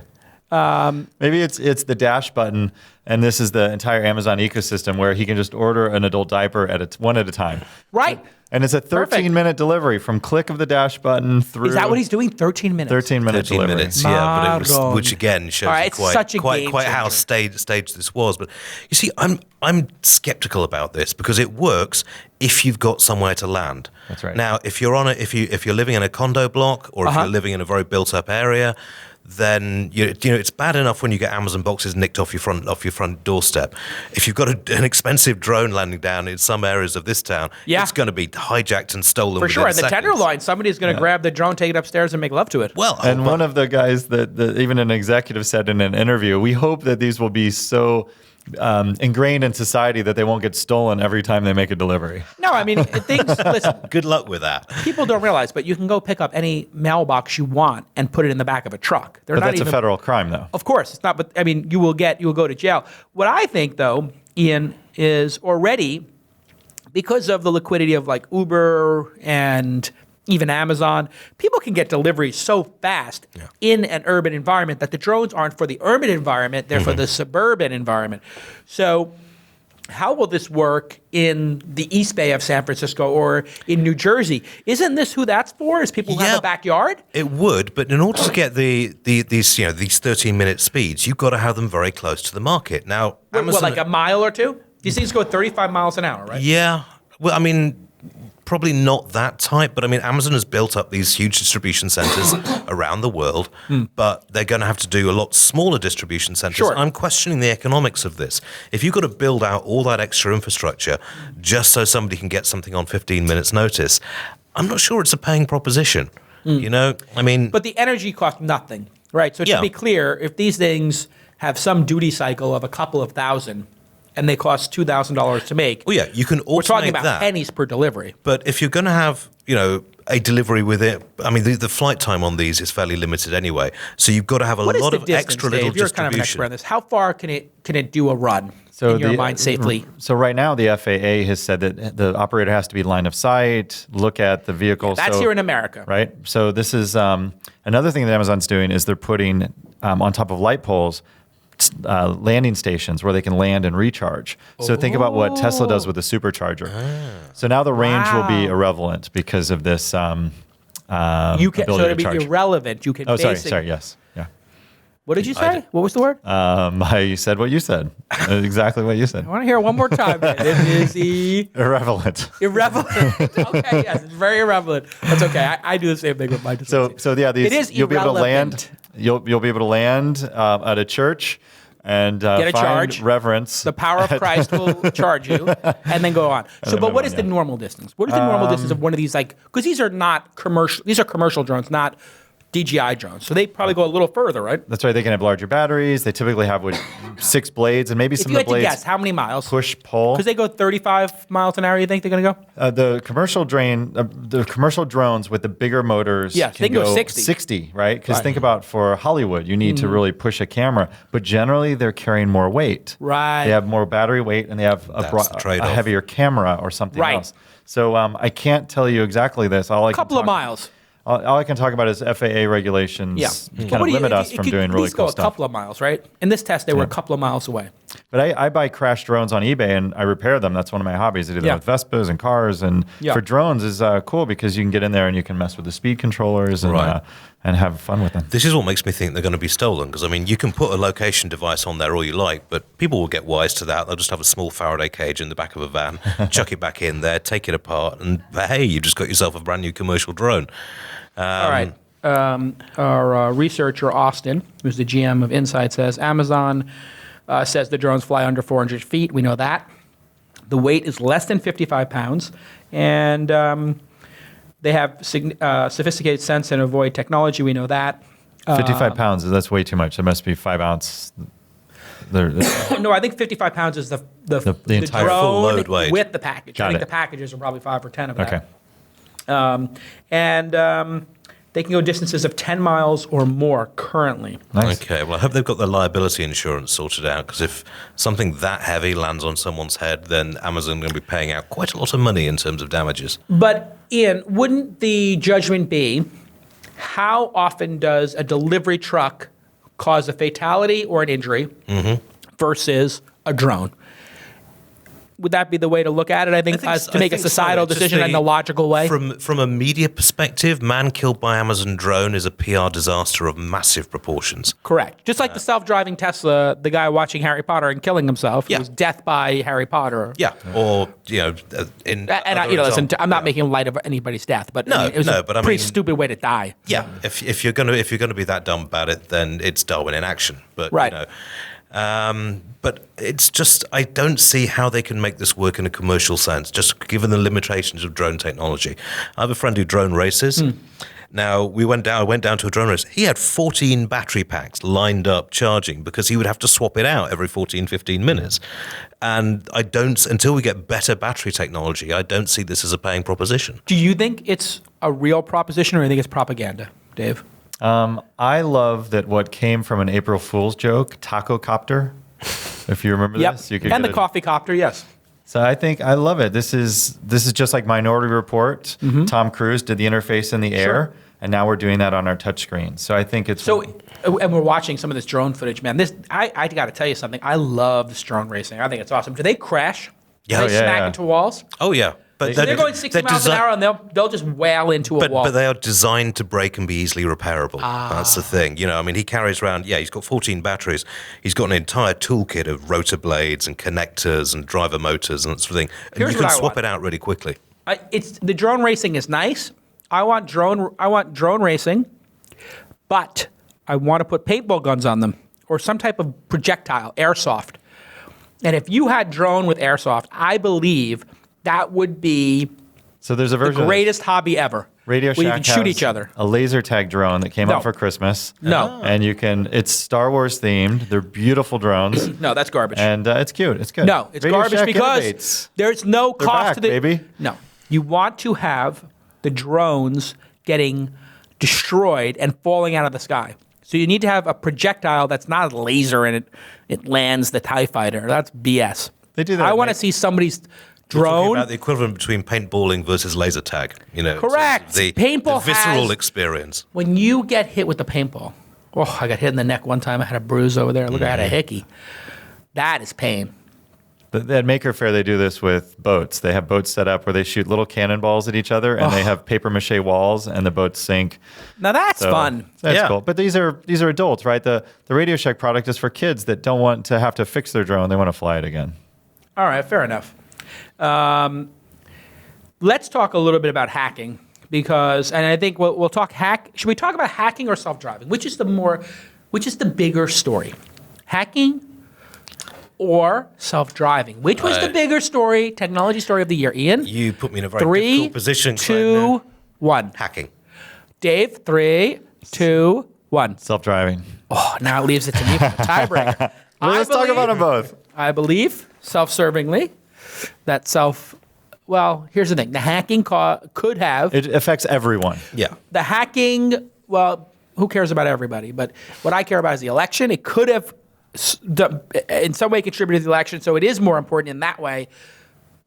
Maybe it's the dash button, and this is the entire Amazon ecosystem where he can just order an adult diaper one at a time. Right. And it's a Perfect. 13-minute delivery from click of the dash button through. Is that what he's doing? 13 minutes. 13-minute 13 delivery. minutes, yeah, but Margon. which again shows All right, you it's such a game quite how changer. staged this was. But you see, I'm skeptical about this because it works if you've got somewhere to land. That's right. Now, if you're if you're living in a condo block or if you're living in a very built-up area, then it's bad enough when you get Amazon boxes nicked off your front doorstep. If you've got an expensive drone landing down in some areas of this town, it's going to be hijacked and stolen For sure. within And the seconds. Tenderloin, somebody's going to grab the drone, take it upstairs, and make love to it. Well, And one of the guys that even an executive said in an interview, we hope that these will be so ingrained in society that they won't get stolen every time they make a delivery. No, I mean, listen, good luck with that. people don't realize, but you can go pick up any mailbox you want and put it in the back of a truck. They're But not that's even a federal crime, though. Of course, it's not. But I mean, you will go to jail. What I think, though, Ian, is already because of the liquidity of like Uber and even Amazon, people can get deliveries so fast in an urban environment that the drones aren't for the urban environment; they're for the suburban environment. So, how will this work in the East Bay of San Francisco or in New Jersey? Isn't this who that's for? Is people who have a backyard? It would, but in order to get these 13-minute speeds, you've got to have them very close to the market. Now, What, like a mile or two? These things go 35 miles an hour, right? Yeah. Well, I mean, probably not that tight, but I mean, Amazon has built up these huge distribution centers around the world, but they're going to have to do a lot smaller distribution centers. Sure. I'm questioning the economics of this. If you've got to build out all that extra infrastructure just so somebody can get something on 15 minutes notice, I'm not sure it's a paying proposition. I mean... But the energy costs nothing, right? So to be clear, if these things have some duty cycle of a couple of thousand and they cost $2,000 to make, well, yeah, you can automate we're talking about that. pennies per delivery. But if you're going to have, a delivery with it, I mean, the flight time on these is fairly limited anyway. So you've got to have a What is lot the of distance, extra little Dave? You're kind of an expert on distribution. this. How far can it do a run in your mind safely? So right now, the FAA has said that the operator has to be line of sight, look at the vehicle. That's here in America. Right? So this is another thing that Amazon's doing is they're putting on top of light poles landing stations where they can land and recharge. So think about what Tesla does with the supercharger. So now the range will be irrelevant because of this You can, ability so to to be charge. irrelevant, you can Oh, basically... sorry, yes. Yeah. What did you say? What was the word? I said what you said. Exactly what you said. I want to hear it one more time. It is Irrelevant. irrelevant. Okay, yes, it's very irrelevant. That's okay. I do the same thing with my So dyslexia. yeah, It is you'll be able to land. irrelevant. You'll be able to land at a church and Get a find charge. reverence. The power of Christ will charge you, and then go on. So, but what is the normal distance? What is the normal distance of one of these? Because these are not commercial. These are commercial drones, not DJI drones. So they probably go a little further, right? That's right. They can have larger batteries. They typically have 6 blades, and maybe If some you of had the blades to guess, how many miles? push pull. Because they go 35 miles an hour. You think they're going to go? The commercial drones with the bigger motors Yes, they can go 60. 60, right? Because Right. think about for Hollywood, you need to really push a camera, but generally they're carrying more weight. Right. They have more battery weight and they have That's the a trade-off. heavier camera or something Right. else. So I can't tell you exactly this. A couple of miles. All I can talk about is FAA regulations. Yeah. Kind of limit us from doing really cool go a stuff. couple of miles, right? In this test, they were a couple of miles away. But I buy crash drones on eBay and I repair them. That's one of my hobbies. I do that Yeah. with Vespas and cars. And Yeah. for drones is cool because you can get in there and you can mess with the speed controllers and Right. and have fun with them. This is what makes me think they're going to be stolen. Because, I mean, you can put a location device on there all you like, but people will get wise to that. They'll just have a small Faraday cage in the back of a van, chuck it back in there, take it apart, and hey, you've just got yourself a brand new commercial drone. All right. Our researcher, Austin, who's the GM of Insight, says Amazon says the drones fly under 400 feet. We know that. The weight is less than 55 pounds. And they have sophisticated sense and avoid technology. We know that. 55 pounds, that's way too much. It must be 5 ounce. No, I think 55 pounds is the entire drone full load weight. with the package. I Got think it. the packages are probably 5 or 10 of that. Okay. They can go distances of 10 miles or more currently. Nice. Okay, well, I hope they've got their liability insurance sorted out, because if something that heavy lands on someone's head, then Amazon are going to be paying out quite a lot of money in terms of damages. But, Ian, wouldn't the judgment be how often does a delivery truck cause a fatality or an injury versus a drone? Would that be the way to look at it? I think to make a societal decision in a logical way. From a media perspective, man killed by Amazon drone is a PR disaster of massive proportions. Correct. Just like the self-driving Tesla, the guy watching Harry Potter and killing himself, Yeah. it was death by Harry Potter. Yeah, or in Listen, I'm not making light of anybody's death, but No, it was no, a but I pretty mean- stupid way to die. Yeah, if you're gonna be that dumb about it, then it's Darwin in action. But Right. But it's just, I don't see how they can make this work in a commercial sense, just given the limitations of drone technology. I have a friend who drone races. Now, I went down to a drone race. He had 14 battery packs lined up charging because he would have to swap it out every 14, 15 minutes. And until we get better battery technology, I don't see this as a paying proposition. Do you think it's a real proposition, or do you think it's propaganda, Dave? I love that what came from an April Fool's joke, Taco Copter. If you remember Yep. this, you could And get the coffee copter, yes. So I love it. This is just like Minority Report. Tom Cruise did the interface in the air, and now we're doing that on our touchscreen. So I think it's So, and we're watching some of this drone footage, man. I got to tell you something. I love this drone racing. I think it's awesome. Do they crash? Yeah. Do Oh, they yeah, smack yeah. into walls? Oh, yeah. But So they're going 60 miles an hour, and they'll just wail into a wall. But they are designed to break and be easily repairable. That's the thing. I mean, he carries around, he's got 14 batteries. He's got an entire toolkit of rotor blades and connectors and driver motors and that sort of thing. And Here's you can what I swap want. it out really quickly. The drone racing is nice. I want drone racing, but I want to put paintball guns on them or some type of projectile, airsoft. And if you had drone with airsoft, I believe that would be so there's a the version of greatest hobby ever. Radio where you Shack can shoot has each other. a laser tag drone that came No. out for Christmas. No. And it's Star Wars themed. They're beautiful drones. No, that's garbage. And it's cute. It's good. No, it's Radio garbage Shack because innovates. there's no They're cost back, to the baby. No, you want to have the drones getting destroyed and falling out of the sky. So you need to have a projectile that's not a laser and it lands the TIE fighter. That's BS. They do that I at want to night. see somebody's We're talking drone. about the equivalent between paintballing versus laser tag. Correct. The Paintball visceral has- experience. When you get hit with the paintball, I got hit in the neck one time. I had a bruise over there. Look, I had a hickey. That is pain. At Maker Faire, they do this with boats. They have boats set up where they shoot little cannonballs at each other, and they have paper mache walls, and the boats sink. Now that's So fun. That's Yeah. cool. But these are adults, right? The Radio Shack product is for kids that don't want to have to fix their drone. They want to fly it again. All right, fair enough. Let's talk a little bit about hacking because, and I think we'll talk should we talk about hacking or self-driving? Which is the bigger story? Hacking or self-driving? Which was the bigger story, technology story of the year? Ian? You put me in a very difficult position. 3, 2, 1. Hacking. Dave, 3, 2, 1. Self-driving. Oh, now it leaves it to me for the tiebreaker. Let's talk about them both. I believe, self-servingly, that well, here's the thing. The hacking could have. It affects everyone. Yeah. The hacking, well, who cares about everybody? But what I care about is the election. It could have in some way contributed to the election, so it is more important in that way.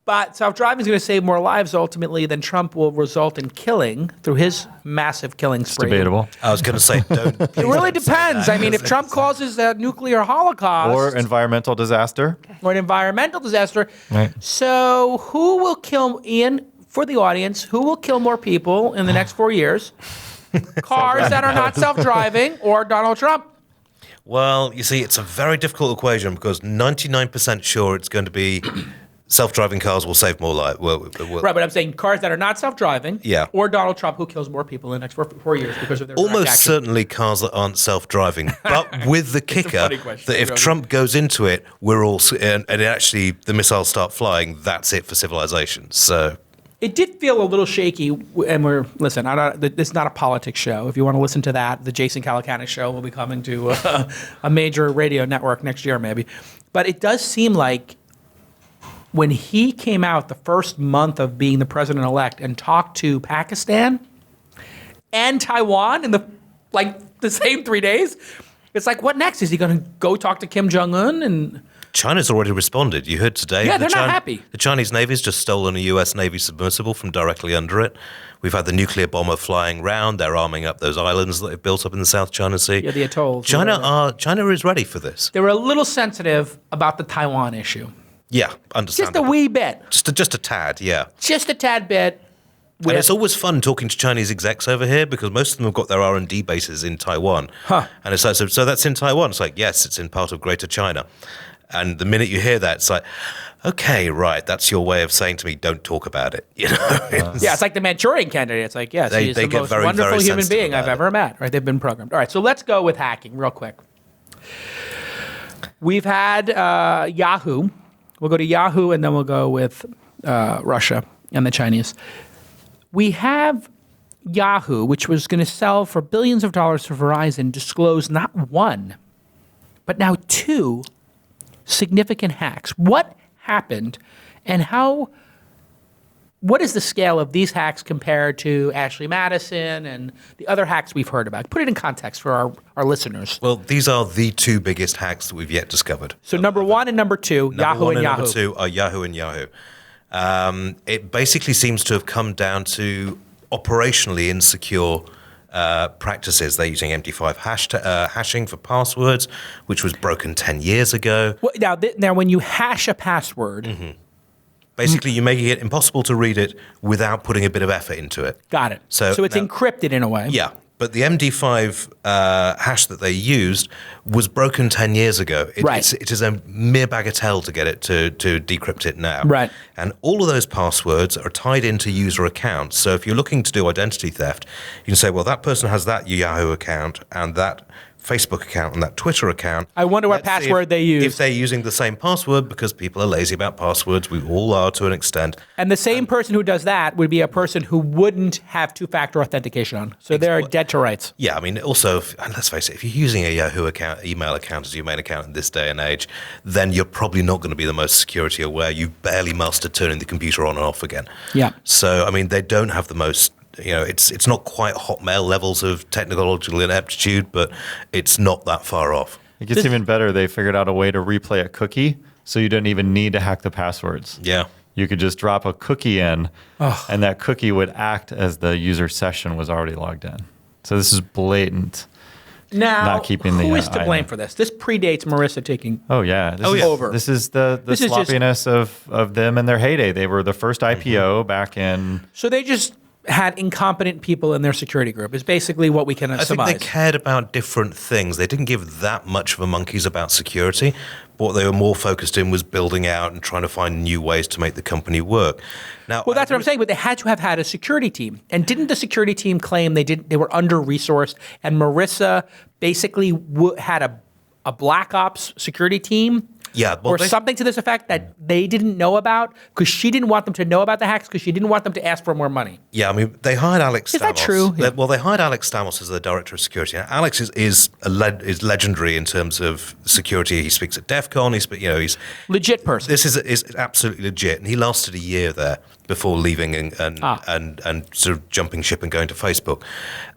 But self-driving is going to save more lives ultimately than Trump will result in killing through his massive killing spree. Debatable. I was going to say, don't. It really depends. I mean, if Trump causes a nuclear holocaust. Or environmental disaster. Or an environmental disaster. Right. So who will kill, Ian, for the audience, who will kill more people in the next 4 years? Cars that are not self-driving or Donald Trump? Well, you see, it's a very difficult equation because 99% sure it's going to be self-driving cars will save more lives. Right, but I'm saying cars that are not self-driving, Yeah. or Donald Trump, who kills more people in the next 4 years because of their Almost direct action. certainly cars that aren't self-driving, but with the kicker funny question. that if Trump goes into it, we're all and actually the missiles start flying. That's it for civilization. So It did feel a little shaky, and this is not a politics show. If you want to listen to that, the Jason Calacanis show will be coming to a major radio network next year, maybe. But it does seem like when he came out the first month of being the president-elect and talked to Pakistan and Taiwan in the same 3 days, it's like, what next? Is he going to go talk to Kim Jong-un? And China's already responded. You heard today. Yeah, they're not happy. The Chinese Navy's just stolen a U.S. Navy submersible from directly under it. We've had the nuclear bomber flying round. They're arming up those islands that they've built up in the South China Sea. Yeah, the atolls. China is ready for this. They were a little sensitive about the Taiwan issue. Yeah, Just understandable. a wee bit. Just a tad, yeah. Just a tad bit. And it's always fun talking to Chinese execs over here because most of them have got their R&D bases in Taiwan. Huh. And it's like, so that's in Taiwan. It's like, yes, it's in part of Greater China. And the minute you hear that, it's like, okay, right, that's your way of saying to me, don't talk about it. You know? Yeah, it's like the Manchurian Candidate. It's like, yes, he's the get most very, wonderful very human sensitive being I've about ever met. Right? They've been programmed. All right, so let's go with hacking real quick. We've had Yahoo. We'll go to Yahoo, and then we'll go with Russia and the Chinese. We have Yahoo, which was going to sell for billions of dollars to Verizon, disclosed not one, but now 2 significant hacks. What happened, and what is the scale of these hacks compared to Ashley Madison and the other hacks we've heard about? Put it in context for our listeners. Well, these are the 2 biggest hacks that we've yet discovered. So number 1 and number 2, Yahoo and Yahoo. Number 2 are Yahoo and Yahoo. It basically seems to have come down to operationally insecure practices. They're using MD5 hashing for passwords, which was broken 10 years ago. Well, now, when you hash a password... Basically, you're making it impossible to read it without putting a bit of effort into it. Got it. So it's now, encrypted in a way. Yeah, but the MD5 hash that they used was broken 10 years ago. It is a mere bagatelle to get it to decrypt it now. Right. And all of those passwords are tied into user accounts. So if you're looking to do identity theft, you can say, well, that person has that Yahoo account and that Facebook account and that Twitter account. I wonder what password they use. If they're using the same password, because people are lazy about passwords, we all are to an extent. And the same person who does that would be a person who wouldn't have 2-factor authentication on. So they're dead to rights. Yeah, I mean, also, and let's face it, if you're using a Yahoo email account as your main account in this day and age, then you're probably not going to be the most security aware. You've barely mastered turning the computer on and off again. Yeah. So, I mean, they don't have the most... it's not quite Hotmail levels of technological ineptitude, but it's not that far off. It gets even better. They figured out a way to replay a cookie, so you didn't even need to hack the passwords. Yeah. You could just drop a cookie in, and that cookie would act as the user session was already logged in. So this is blatant. Now, not keeping who the, is to blame for this? This predates Marissa taking... Oh, yeah. This is over. This is the sloppiness of them in their heyday. They were the first IPO back in... So they just... had incompetent people in their security group is basically what we can surmise. I think they cared about different things. They didn't give that much of a monkeys about security. What they were more focused in was building out and trying to find new ways to make the company work. Now, Well, that's what I'm saying, but they had to have had a security team. And didn't the security team claim they were under-resourced, and Marissa basically had a black ops security team? Yeah, well, or something to this effect that they didn't know about because she didn't want them to know about the hacks because she didn't want them to ask for more money. Yeah, I mean, they hired Alex Stamos. Is that true? Well, they hired Alex Stamos as the director of security. Now, Alex is legendary in terms of security. He speaks at DEF CON. He's legit person. This is absolutely legit, and he lasted a year there before leaving and sort of jumping ship and going to Facebook.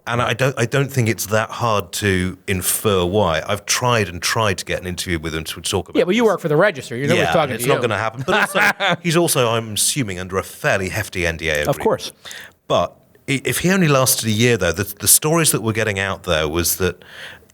And I don't think it's that hard to infer why. I've tried to get an interview with him to talk about. Yeah, but you work for the Register. You're never talking to it's you. not going to happen. But also, he's also, I'm assuming, under a fairly hefty NDA agreement. Of course. But if he only lasted a year, though, the stories that were getting out there was that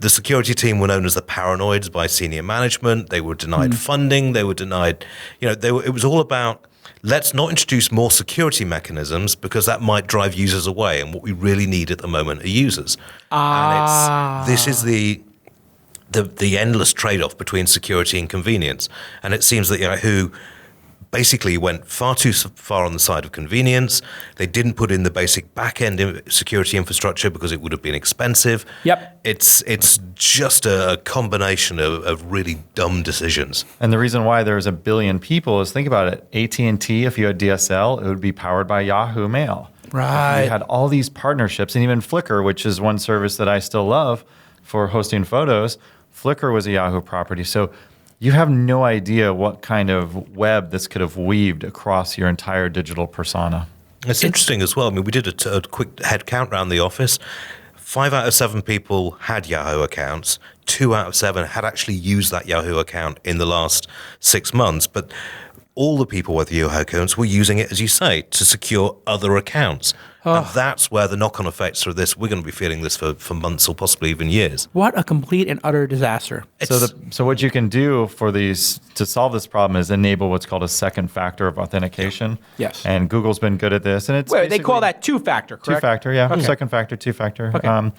the security team were known as the paranoids by senior management. They were denied funding. They were denied, it was all about, let's not introduce more security mechanisms because that might drive users away. And what we really need at the moment are users. And this is the endless trade-off between security and convenience. And it seems that Yahoo basically went far too far on the side of convenience. They didn't put in the basic back-end security infrastructure because it would have been expensive. Yep. It's just a combination of really dumb decisions. And the reason why there's 1 billion people is, think about it. AT&T, if you had DSL, it would be powered by Yahoo Mail. Right. You had all these partnerships, and even Flickr, which is one service that I still love for hosting photos. Flickr was a Yahoo property. So you have no idea what kind of web this could have weaved across your entire digital persona. It's interesting as well. I mean, we did a quick head count around the office. 5 out of 7 people had Yahoo accounts. 2 out of 7 had actually used that Yahoo account in the last 6 months. But all the people with Yahoo accounts were using it, as you say, to secure other accounts. And that's where the knock-on effects of this, we're going to be feeling this for months or possibly even years. What a complete and utter disaster. So what you can do to solve this problem is enable what's called a second factor of authentication. Yes. And Google's been good at this. And it's they call that two-factor, correct? Two-factor, yeah. Okay. Second factor, two-factor. Okay.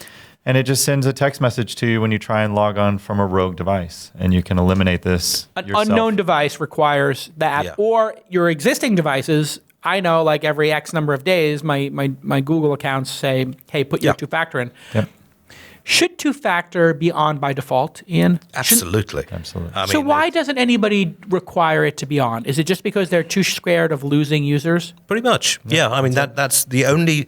And it just sends a text message to you when you try and log on from a rogue device. And you can eliminate this yourself. Unknown device requires that. Yeah. Or your existing devices, I know like every X number of days, my Google accounts say, hey, put your two-factor in. Yep. Should two-factor be on by default, Ian? Absolutely. Absolutely. I mean, So why doesn't anybody require it to be on? Is it just because they're too scared of losing users? Pretty much. Yeah, I mean, that's the only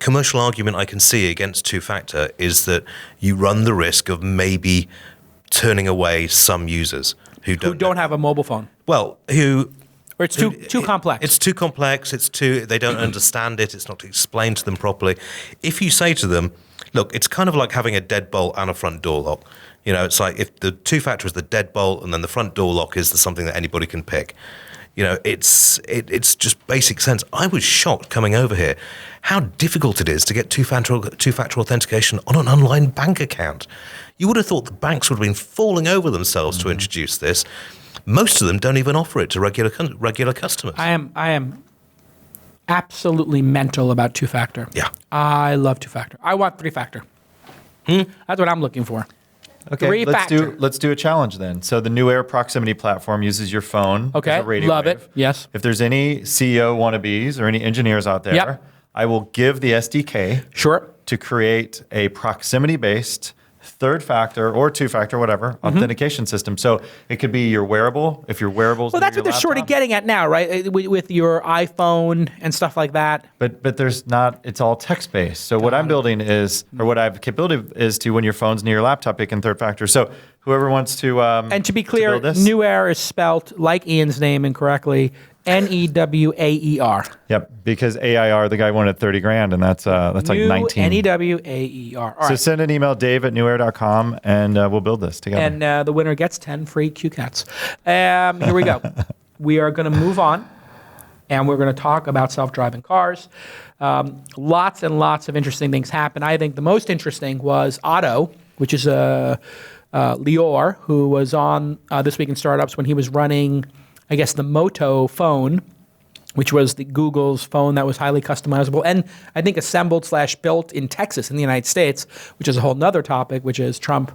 commercial argument I can see against two-factor is that you run the risk of maybe turning away some users who Don't have a mobile phone. Well, Or it's too complex. It's too complex. They don't understand it. It's not explained to them properly. If you say to them, look, it's kind of like having a deadbolt and a front door lock. It's like if the two-factor is the deadbolt and then the front door lock is something that anybody can pick. It's just basic sense. I was shocked coming over here how difficult it is to get two-factor authentication on an online bank account. You would have thought the banks would have been falling over themselves to introduce this. Most of them don't even offer it to regular customers. I am absolutely mental about two-factor. Yeah. I love two-factor. I want three-factor. That's what I'm looking for. Okay, Three-factor. let's do a challenge then. So the New Air proximity platform uses your phone Okay, as a radio love wave. it. Yes. If there's any CEO wannabes or any engineers out there, Yep. I will give the SDK Sure. to create a proximity-based third factor or two-factor, whatever, authentication system. So it could be your wearable, if your wearable's Well, near that's what your they're sort of laptop. getting at now, right? With your iPhone and stuff like that. But there's not, it's all text-based. So what I'm building is, or what I have capability is to, when your phone's near your laptop, it can third factor. So whoever wants to And to be clear, build this, New Air is spelt like Ian's name incorrectly, Newaer. Yep, because AIR, the guy wanted 30 grand, and that's like 19. Newaer. All So right. send an email, dave@newair.com, and we'll build this together. And the winner gets 10 free QCats. Here we go. We are going to move on, and we're going to talk about self-driving cars. Lots and lots of interesting things happen. I think the most interesting was Otto, which is Lior, who was on This Week in Startups when he was running, I guess, the Moto phone. which was the Google's phone that was highly customizable and I think assembled/built in Texas in the United States, which is a whole nother topic, which is Trump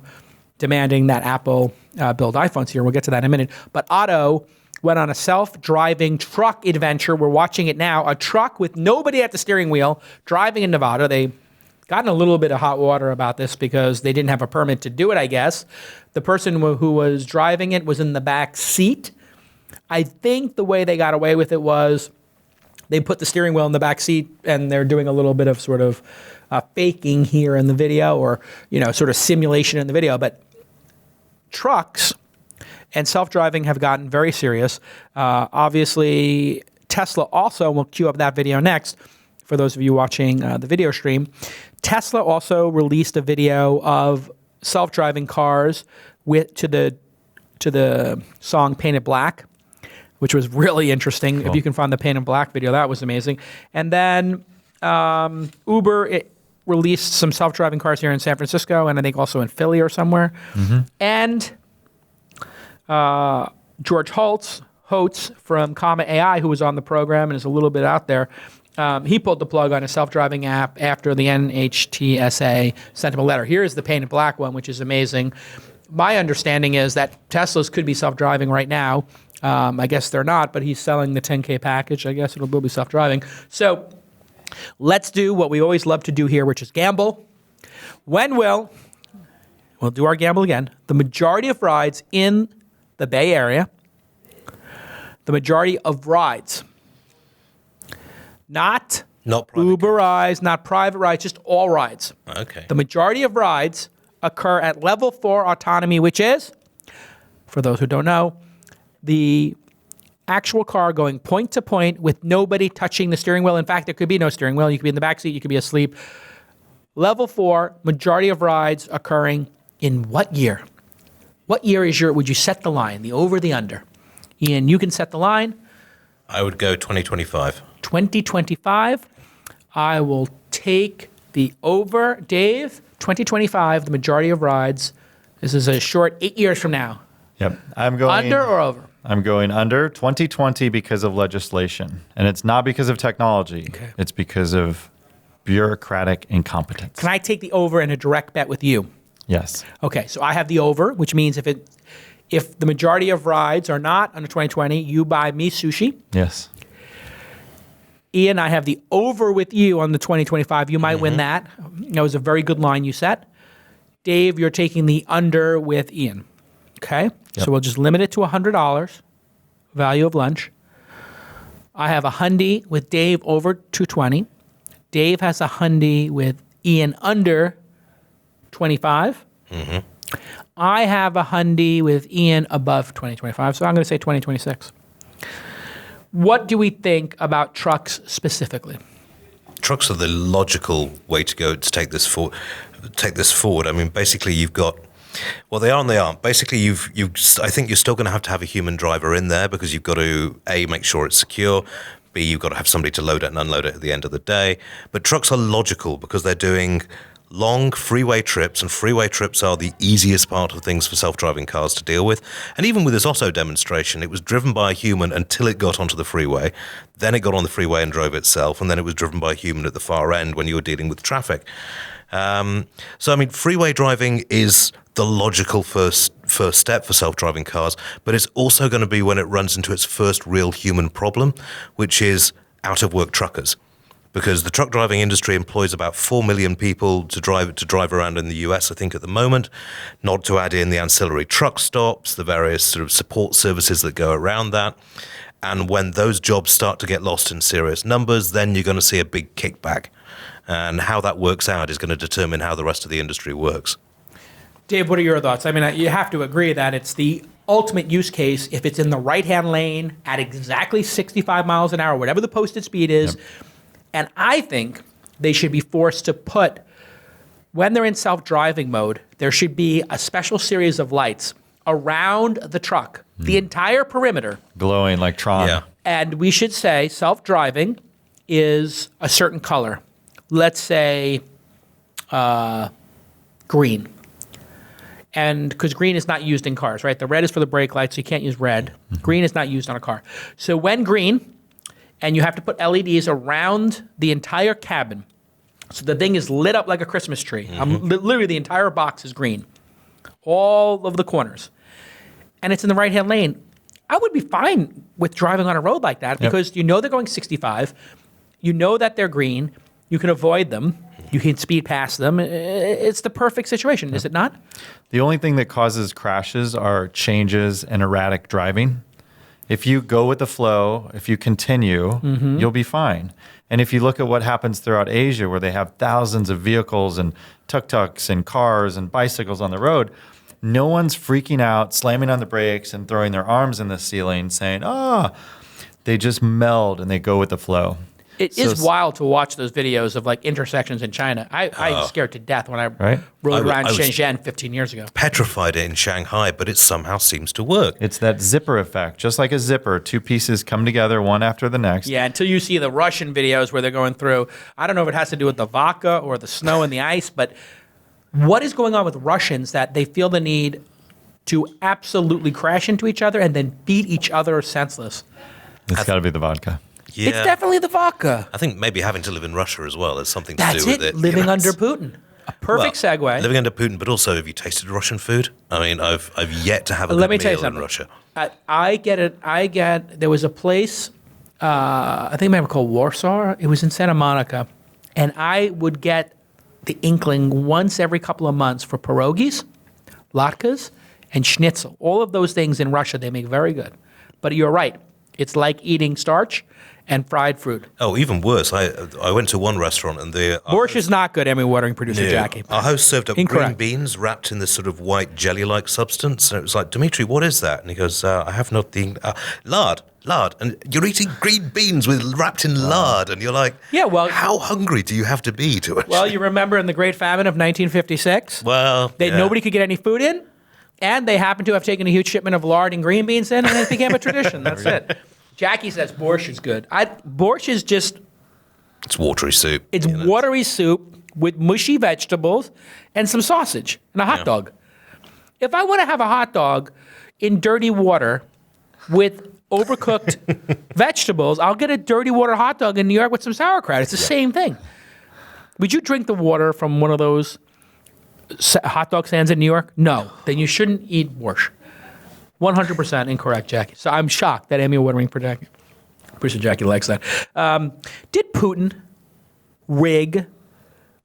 demanding that Apple build iPhones here. We'll get to that in a minute. But Otto went on a self-driving truck adventure. We're watching it now. A truck with nobody at the steering wheel driving in Nevada. They got in a little bit of hot water about this because they didn't have a permit to do it, I guess. The person who was driving it was in the back seat. I think the way they got away with it was they put the steering wheel in the back seat and they're doing a little bit of sort of faking here in the video or, sort of simulation in the video. But trucks and self-driving have gotten very serious. Obviously, Tesla also, we'll cue up that video next for those of you watching the video stream. Tesla also released a video of self-driving cars to the song Painted Black, which was really interesting. Cool. If you can find the Painted Black video, that was amazing. And then Uber released some self-driving cars here in San Francisco and I think also in Philly or somewhere. Mm-hmm. And George Holtz from Comma AI, who was on the program and is a little bit out there, he pulled the plug on a self-driving app after the NHTSA sent him a letter. Here's the Painted Black one, which is amazing. My understanding is that Teslas could be self-driving right now. I guess they're not, but he's selling the 10K package. I guess it'll be self-driving. So let's do what we always love to do here, which is gamble. We'll do our gamble again. The majority of rides in the Bay Area, the majority of rides, not Uber rides, not private rides, just all rides. Okay. The majority of rides occur at level 4 autonomy, which is, for those who don't know, the actual car going point to point with nobody touching the steering wheel. In fact, there could be no steering wheel. You could be in the back seat. You could be asleep. Level 4, majority of rides occurring in what year? What year would you set the line, the over, the under? Ian, you can set the line. I would go 2025. 2025. I will take the over. Dave, 2025, the majority of rides. This is a short 8 years from now. Yep. I'm going under or over? I'm going under 2020 because of legislation. And it's not because of technology. Okay. It's because of bureaucratic incompetence. Can I take the over in a direct bet with you? Yes. Okay, so I have the over, which means if the majority of rides are not under 2020, you buy me sushi. Yes. Ian, I have the over with you on the 2025. You might win that. That was a very good line you set. Dave, you're taking the under with Ian. Okay? Yep. So we'll just limit it to $100, value of lunch. I have a hundy with Dave over 220. Dave has a hundy with Ian under 25. Mm-hmm. I have a hundy with Ian above 2025, so I'm going to say 2026. What do we think about trucks specifically? Trucks are the logical way to go to take this forward. I mean, basically, you've got. Well, they are and they aren't. Basically, I think you're still going to have a human driver in there because you've got to A, make sure it's secure. B, you've got to have somebody to load it and unload it at the end of the day. But trucks are logical because they're doing long freeway trips, and freeway trips are the easiest part of things for self-driving cars to deal with. And even with this Otto demonstration, it was driven by a human until it got onto the freeway. Then it got on the freeway and drove itself, and then it was driven by a human at the far end when you were dealing with traffic. So, I mean, freeway driving is the logical first step for self-driving cars, but it's also going to be when it runs into its first real human problem, which is out-of-work truckers. Because the truck driving industry employs about 4 million people to drive around in the US, I think, at the moment, not to add in the ancillary truck stops, the various sort of support services that go around that. And when those jobs start to get lost in serious numbers, then you're going to see a big kickback. And how that works out is going to determine how the rest of the industry works. Dave, what are your thoughts? I mean, you have to agree that it's the ultimate use case if it's in the right-hand lane at exactly 65 miles an hour, whatever the posted speed is. Yep. And I think they should be forced to put, when they're in self-driving mode, there should be a special series of lights around the truck, the entire perimeter. Glowing like Tron. Yeah. And we should say self-driving is a certain color. Let's say green. And because green is not used in cars, right? The red is for the brake lights, so you can't use red. Mm-hmm. Green is not used on a car. So when green and you have to put LEDs around the entire cabin. So the thing is lit up like a Christmas tree. Literally the entire box is green. All of the corners. And it's in the right-hand lane. I would be fine with driving on a road like that because you know they're going 65. You know that they're green. You can avoid them. You can speed past them. It's the perfect situation, is it not? The only thing that causes crashes are changes and erratic driving. If you go with the flow, if you continue, you'll be fine. And if you look at what happens throughout Asia, where they have thousands of vehicles and tuk-tuks and cars and bicycles on the road, no one's freaking out, slamming on the brakes and throwing their arms in the ceiling saying, they just meld and they go with the flow. It is wild to watch those videos of like intersections in China. I was scared to death when I rode around Shenzhen 15 years ago. Petrified in Shanghai, but it somehow seems to work. It's that zipper effect. Just like a zipper, two pieces come together one after the next. Yeah, until you see the Russian videos where they're going through, I don't know if it has to do with the vodka or the snow and the ice, but what is going on with Russians that they feel the need to absolutely crash into each other and then beat each other senseless? It's got to be the vodka. Yeah. It's definitely the vodka. I think maybe having to live in Russia as well has something to do with it. Living under Putin. A perfect segue. Living under Putin, but also have you tasted Russian food? I mean, I've yet to have a Let good me tell you meal in something. Russia. There was a place, I think maybe called Warsaw. It was in Santa Monica. And I would get the inkling once every couple of months for pierogies, latkes, and schnitzel. All of those things in Russia, they make very good. But you're right. It's like eating starch and fried fruit. Oh, even worse. I went to one restaurant and the Borscht is not good, Emmy-watering producer Jackie. Our host served up Incorrect. green beans wrapped in this sort of white jelly-like substance. And it was like, Dimitri, what is that? And he goes, I have nothing. Lard. And you're eating green beans wrapped in lard. And you're like, how hungry do you have to be to it? Well, you remember in the Great Famine of 1956? Well, Nobody could get any food in, and they happened to have taken a huge shipment of lard and green beans in, and it became a tradition. That's it. Jackie says borscht is good. Borscht is just... It's watery soup. It's watery soup with mushy vegetables and some sausage and a hot dog. If I want to have a hot dog in dirty water with overcooked vegetables, I'll get a dirty water hot dog in New York with some sauerkraut. It's the same thing. Would you drink the water from one of those hot dog stands in New York? No. Then you shouldn't eat borscht. 100% incorrect, Jackie. So I'm shocked that Emmy Award-winning producer Jackie likes that. Did Putin rig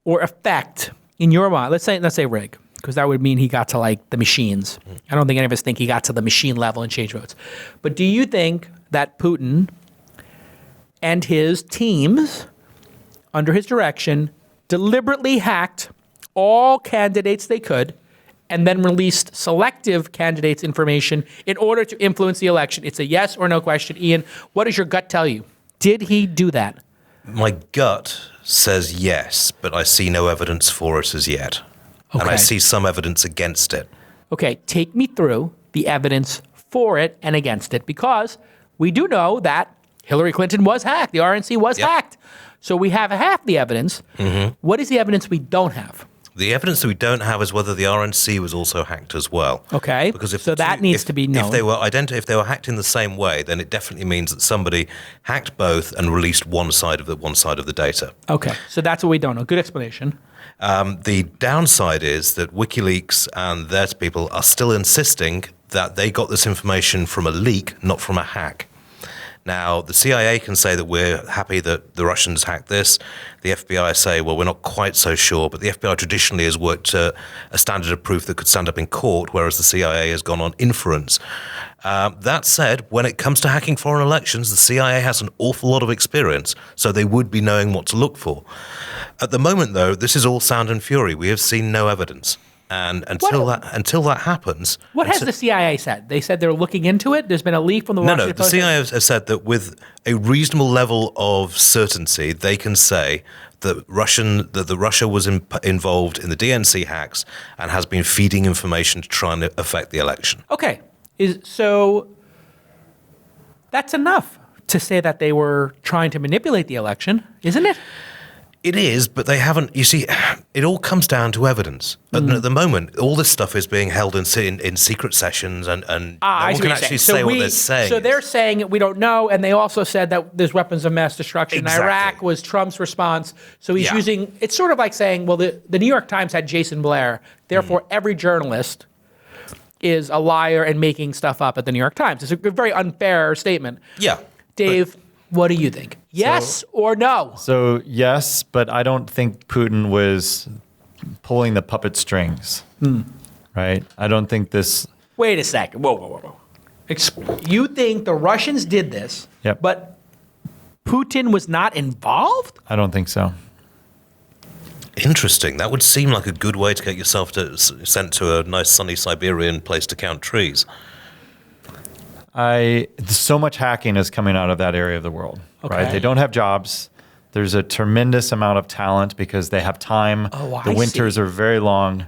or affect, in your mind, let's say rig, because that would mean he got to like the machines. I don't think any of us think he got to the machine level and changed votes. But do you think that Putin and his teams, under his direction, deliberately hacked all candidates they could and then released selective candidates' information in order to influence the election? It's a yes or no question. Ian, what does your gut tell you? Did he do that? My gut says yes, but I see no evidence for it as yet. Okay. And I see some evidence against it. Okay, take me through the evidence for it and against it, because we do know that Hillary Clinton was hacked. The RNC was hacked. So we have half the evidence. What is the evidence we don't have? The evidence that we don't have is whether the RNC was also hacked as well. Okay, because that needs to be known. If they were hacked in the same way, then it definitely means that somebody hacked both and released one side of the data. Okay, so that's what we don't know. Good explanation. The downside is that WikiLeaks and their people are still insisting that they got this information from a leak, not from a hack. Now, the CIA can say that we're happy that the Russians hacked this. The FBI say, well, we're not quite so sure, but the FBI traditionally has worked to a standard of proof that could stand up in court, whereas the CIA has gone on inference. That said, when it comes to hacking foreign elections, the CIA has an awful lot of experience, so they would be knowing what to look for. At the moment, though, this is all sound and fury. We have seen no evidence. And until that happens... What has the CIA said? They said they're looking into it? There's been a leak from the Washington Post? No, the CIA has said that with a reasonable level of certainty, they can say that Russia was involved in the DNC hacks and has been feeding information to try and affect the election. Okay. So that's enough to say that they were trying to manipulate the election, isn't it? It is, but they haven't. You see, it all comes down to evidence. At the moment, all this stuff is being held in secret sessions, and no one can actually say what they're saying. So they're saying we don't know, and they also said that there's weapons of mass destruction. Exactly. Iraq was Trump's response. So he's using. It's sort of like saying, well, the New York Times had Jason Blair, therefore every journalist is a liar and making stuff up at the New York Times. It's a very unfair statement. Yeah, Dave. What do you think? Yes or no? So yes, but I don't think Putin was pulling the puppet strings, right? I don't think this. Wait a second. Whoa. You think the Russians did this, Yep. but Putin was not involved? I don't think so. interesting. That would seem like a good way to get yourself sent to a nice sunny Siberian place to count trees. So much hacking is coming out of that area of the world, right? They don't have jobs. There's a tremendous amount of talent because they have time. The winters are very long,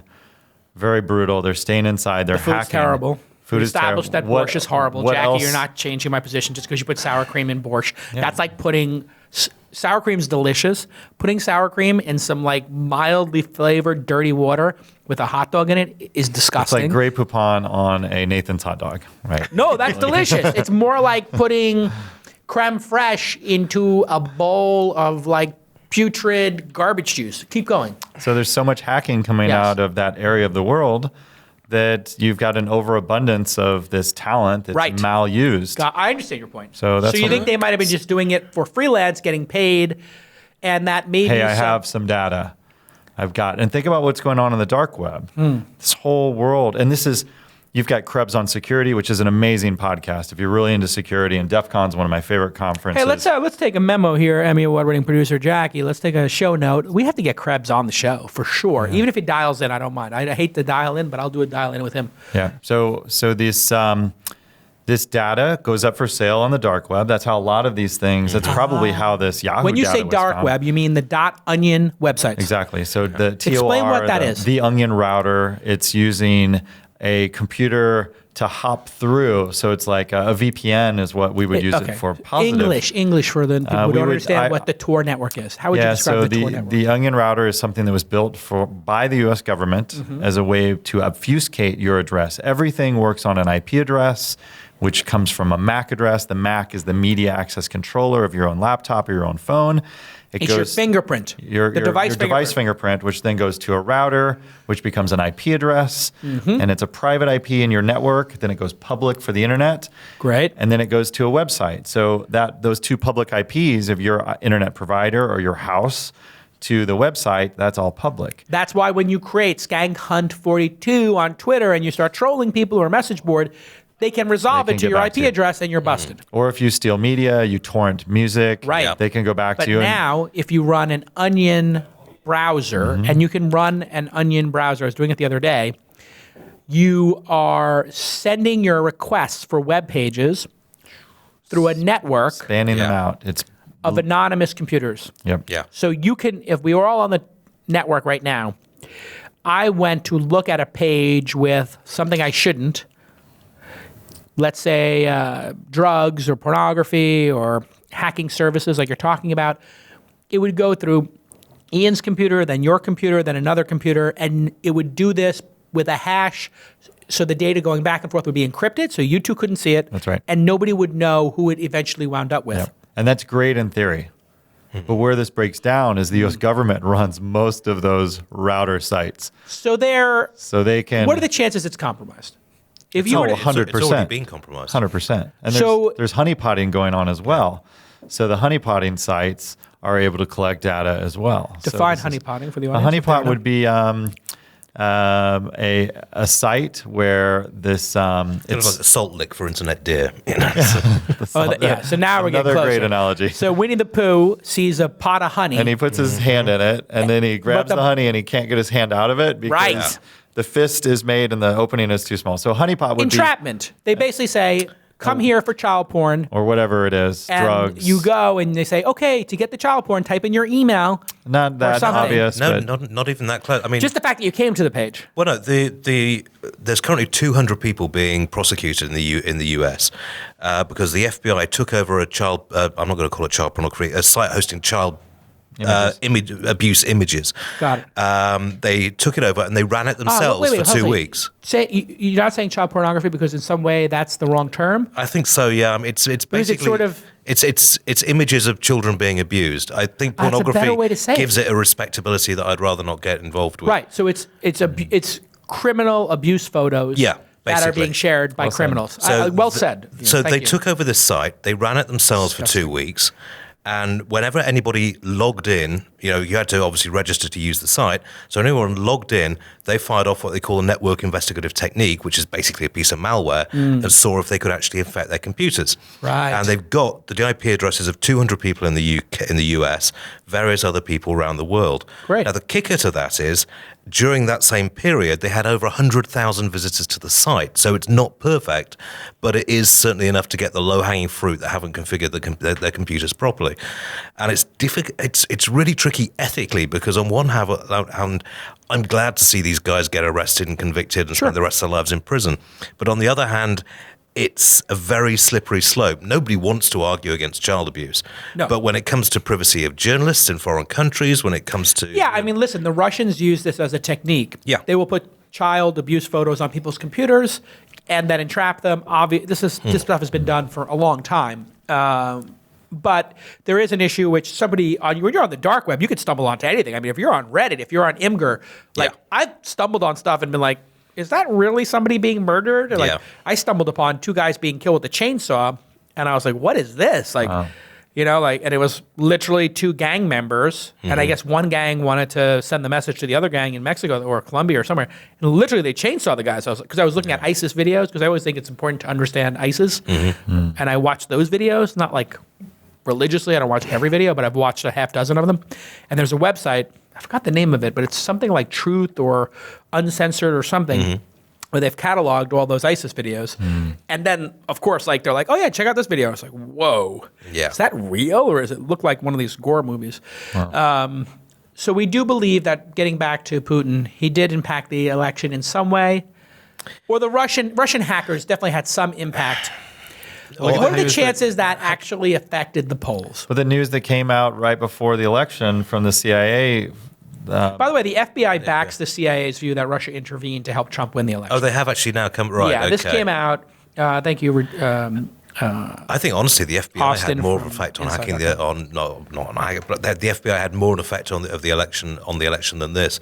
very brutal. They're staying inside. They're hacking. Food's terrible. Food is terrible. Established that borscht is horrible. What Jackie, else? you're not changing my position just because you put sour cream in borscht. Yeah. That's like putting sour cream's delicious. Putting sour cream in some like mildly flavored dirty water with a hot dog in it is disgusting. It's like Grey Poupon on a Nathan's hot dog, right? No, that's delicious. It's more like putting creme fraiche into a bowl of like putrid garbage juice. Keep going. So there's so much hacking coming out of that area of the world that you've got an overabundance of this talent that's malused. I understand your point. So you think they might have been just doing it for freelance, getting paid, and that maybe I have some data I've got. And think about what's going on in the dark web. This whole world. And you've got Krebs on Security, which is an amazing podcast. If you're really into security, and DEF CON's one of my favorite conferences. Hey, let's take a memo here, Emmy Award-winning producer Jackie. Let's take a show note. We have to get Krebs on the show for sure. Even if he dials in, I don't mind. I hate to dial in, but I'll do a dial in with him. Yeah. So this data goes up for sale on the dark web. That's how a lot of these things. That's probably how this Yahoo. When you data say was dark found. web, you mean the .onion websites. Exactly. So the TOR, Explain what that is. The Onion router. It's using a computer to hop through. So it's like a VPN is what we would use it for. Positive. English for the people who don't understand what the Tor network is. How would you describe the Tor network? The Onion router is something that was built by the U.S. government as a way to obfuscate your address. Everything works on an IP address, which comes from a MAC address. The MAC is the media access controller of your own laptop or your own phone. It's your fingerprint, your device fingerprint, which then goes to a router, which becomes an IP address, and it's a private IP in your network. Then it goes public for the internet. Great. And then it goes to a website. So those two public IPs of your internet provider or your house to the website, that's all public. That's why when you create Skank Hunt 42 on Twitter and you start trolling people or a message board, they can resolve it to your IP address and you're busted. Or if you steal media, you torrent music, they can go back to you. But now, if you run an Onion browser, and you can run an Onion browser, I was doing it the other day, you are sending your requests for web pages through a network spanning them out. It's of anonymous computers. Yep. Yeah. So you can, if we were all on the network right now, I went to look at a page with something I shouldn't, let's say drugs or pornography or hacking services like you're talking about, it would go through Ian's computer, then your computer, then another computer, and it would do this with a hash, so the data going back and forth would be encrypted, so you two couldn't see it. That's right. And nobody would know who it eventually wound up with. Yep. And that's great in theory. But where this breaks down is the U.S. government runs most of those router sites. So they can... What are the chances it's compromised? If you were 100%. It's already been compromised. 100%. And there's honeypotting going on as well. So the honeypotting sites are able to collect data as well. Define honeypotting for the A audience. honeypot would be a site where this... it's kind of like a salt lick for internet deer. So now we're getting closer. Another great analogy. So Winnie the Pooh sees a pot of honey. And he puts his hand in it, and then he grabs the honey, and he can't get his hand out of it because the fist is made and the opening is too small. So honeypot would entrapment. They basically say, come here for child porn. Or whatever it is, and drugs. You go and they say, okay, to get the child porn, type in your email. Not that obvious. No, but not even that close. I mean, just the fact that you came to the page. Well, no, there's currently 200 people being prosecuted in the US because the FBI took over a child. I'm not going to call it child pornography. A site hosting child abuse images. Got it. They took it over and they ran it themselves for 2 weeks. You're not saying child pornography because in some way that's the wrong term? I think so. Yeah, it's basically sort of. It's images of children being abused. I think That's a pornography better way to say gives it a respectability that I'd rather not get involved with. Right. So it's criminal abuse photos. Yeah. That are Basically. being shared by criminals. Well said. So Thank they you. took over this site. They ran it themselves for 2 weeks. And whenever anybody logged in, you had to obviously register to use the site. So anyone logged in, they fired off what they call a network investigative technique, which is basically a piece of malware, and saw if they could actually infect their computers. Right. And they've got the IP addresses of 200 people in the UK, in the US, various other people around the world. Great. Now the kicker to that is, during that same period, they had over 100,000 visitors to the site. So it's not perfect, but it is certainly enough to get the low-hanging fruit that haven't configured their computers properly. And it's difficult. It's really tricky ethically because on one hand, I'm glad to see these guys get arrested and convicted and spend the rest of their lives in prison. But on the other hand, it's a very slippery slope. Nobody wants to argue against child abuse. No. But when it comes to privacy of journalists in foreign countries, when it comes to... Yeah, I mean, listen, the Russians use this as a technique. Yeah. They will put child abuse photos on people's computers and then entrap them. This stuff has been done for a long time. But there is an issue which when you're on the dark web, you could stumble onto anything. I mean, if you're on Reddit, if you're on Imgur, I've stumbled on stuff and been like, is that really somebody being murdered? Or I stumbled upon 2 guys being killed with a chainsaw, and I was like, what is this? And it was literally 2 gang members, and I guess one gang wanted to send the message to the other gang in Mexico or Colombia or somewhere, and literally they chainsaw the guys. Because I was looking at ISIS videos, because I always think it's important to understand ISIS, and I watched those videos, not like religiously. I don't watch every video, but I've watched a half dozen of them. And there's a website, I forgot the name of it, but it's something like Truth or Uncensored or something, where they've cataloged all those ISIS videos. And then, of course, they're like, oh yeah, check out this video. It's like, whoa, is that real? Or does it look like one of these gore movies? Wow. So we do believe that, getting back to Putin, he did impact the election in some way. Or the Russian hackers definitely had some impact. What are the chances that actually affected the polls? But the news that came out right before the election from the CIA. By the way, the FBI backs the CIA's view that Russia intervened to help Trump win the election. Oh, they have actually now come right. Yeah, this came out. Thank you. I think honestly, the FBI Austin had more of an effect on hacking the FBI had more an effect on the election than this.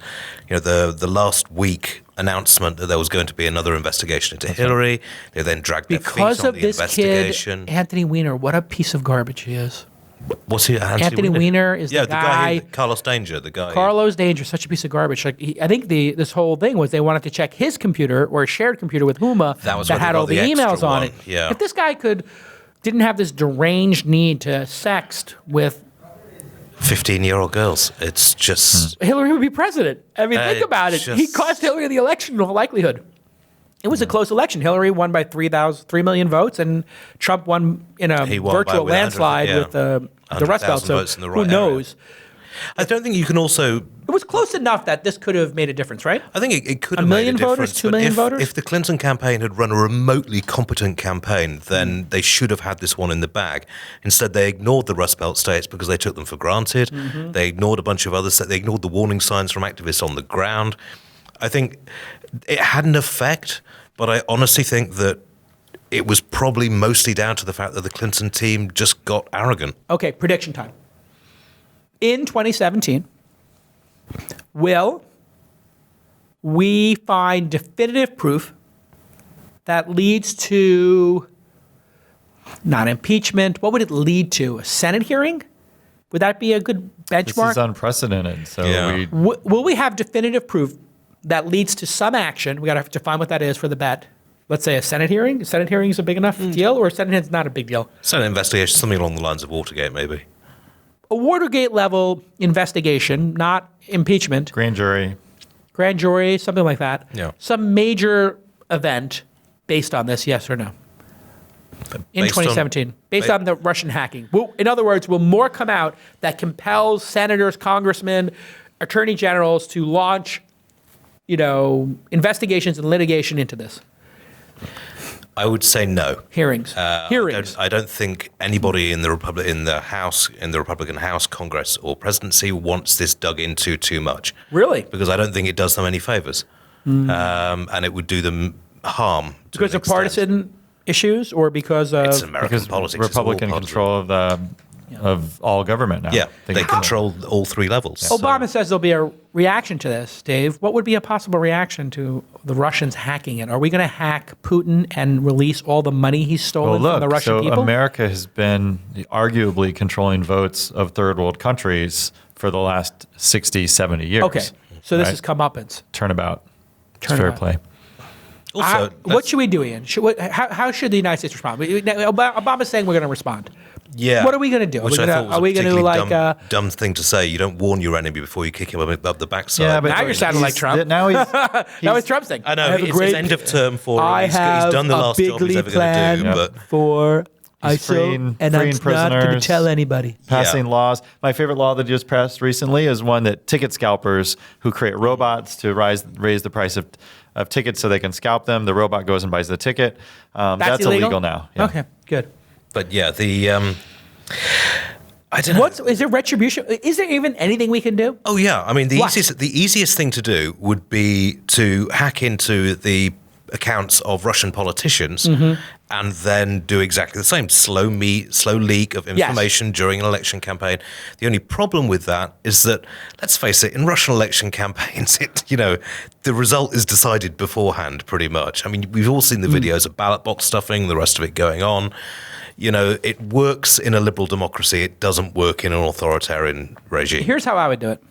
The last week announcement that there was going to be another investigation into Hillary. They then dragged their feet on the investigation. Kid, Anthony Weiner, what a piece of garbage he is. What's he? Anthony Weiner is the guy. Carlos Danger, the guy. Carlos Danger, such a piece of garbage. I think this whole thing was they wanted to check his computer or a shared computer with Huma that had all the emails on it. Yeah. If this guy didn't have this deranged need to sext with 15-year-old girls, it's just Hillary would be president. I mean, think about it. He cost Hillary the election in all likelihood. It was a close election. Hillary won by 3 million votes, and Trump won in a virtual landslide with the Rust Belt. So who knows? I don't think you can also... It was close enough that this could have made a difference, right? I think it could have made a difference. 1 million voters, 2 million voters? If the Clinton campaign had run a remotely competent campaign, then they should have had this one in the bag. Instead, they ignored the Rust Belt states because they took them for granted. They ignored a bunch of others. They ignored the warning signs from activists on the ground. I think it had an effect, but I honestly think that it was probably mostly down to the fact that the Clinton team just got arrogant. Okay, prediction time. In 2017, will we find definitive proof that leads to not impeachment? What would it lead to? A Senate hearing? Would that be a good benchmark? This is unprecedented. So will we have definitive proof that leads to some action? We got to have to find what that is for the bet. Let's say a Senate hearing. A Senate hearing is a big enough deal, or a Senate hearing is not a big deal? Senate investigation, something along the lines of Watergate, maybe. A Watergate level investigation, not impeachment. Grand jury, something like that. Yeah. Some major event based on this, yes or no? In 2017, based on the Russian hacking. In other words, will more come out that compels senators, congressmen, attorney generals to launch, investigations and litigation into this? I would say no. Hearings. I don't think anybody in the Republican House, Congress, or presidency wants this dug into too much. Really? Because I don't think it does them any favors, and it would do them harm. Because of partisan issues, or because of it's American politics, Republican control of all government now. Yeah, they control all three levels. Obama says there'll be a reaction to this, Dave. What would be a possible reaction to the Russians hacking it? Are we going to hack Putin and release all the money he's stolen from the Russian people? America has been arguably controlling votes of third world countries for the last 60, 70 years. Okay, so this is comeuppance. Turnabout. It's fair play. Also, what should we do, Ian? How should the United States respond? Obama's saying we're going to respond. Yeah. What are we going to do? Which I thought was are we going to like dumb thing to say? You don't warn your enemy before you kick him up the backside. Yeah, but now you're sounding like Trump. Now it's Trump's thing. I know. It's his end of term for him. He's done the last job he's ever going to do. But for freeing and I'm prisoners, not going to tell anybody. Passing laws. My favorite law that just passed recently is one that ticket scalpers who create robots to raise the price of tickets so they can scalp them. The robot goes and buys the ticket. That's illegal now. Yeah. Okay, good. But yeah, I don't know. Is there retribution? Is there even anything we can do? Oh yeah, I mean the easiest thing to do would be to hack into the accounts of Russian politicians and then do exactly the same. Slow leak of information during an election campaign. The only problem with that is that, let's face it, in Russian election campaigns, the result is decided beforehand pretty much. I mean, we've all seen the videos of ballot box stuffing, the rest of it going on. It works in a liberal democracy. It doesn't work in an authoritarian regime. Here's how I would do it.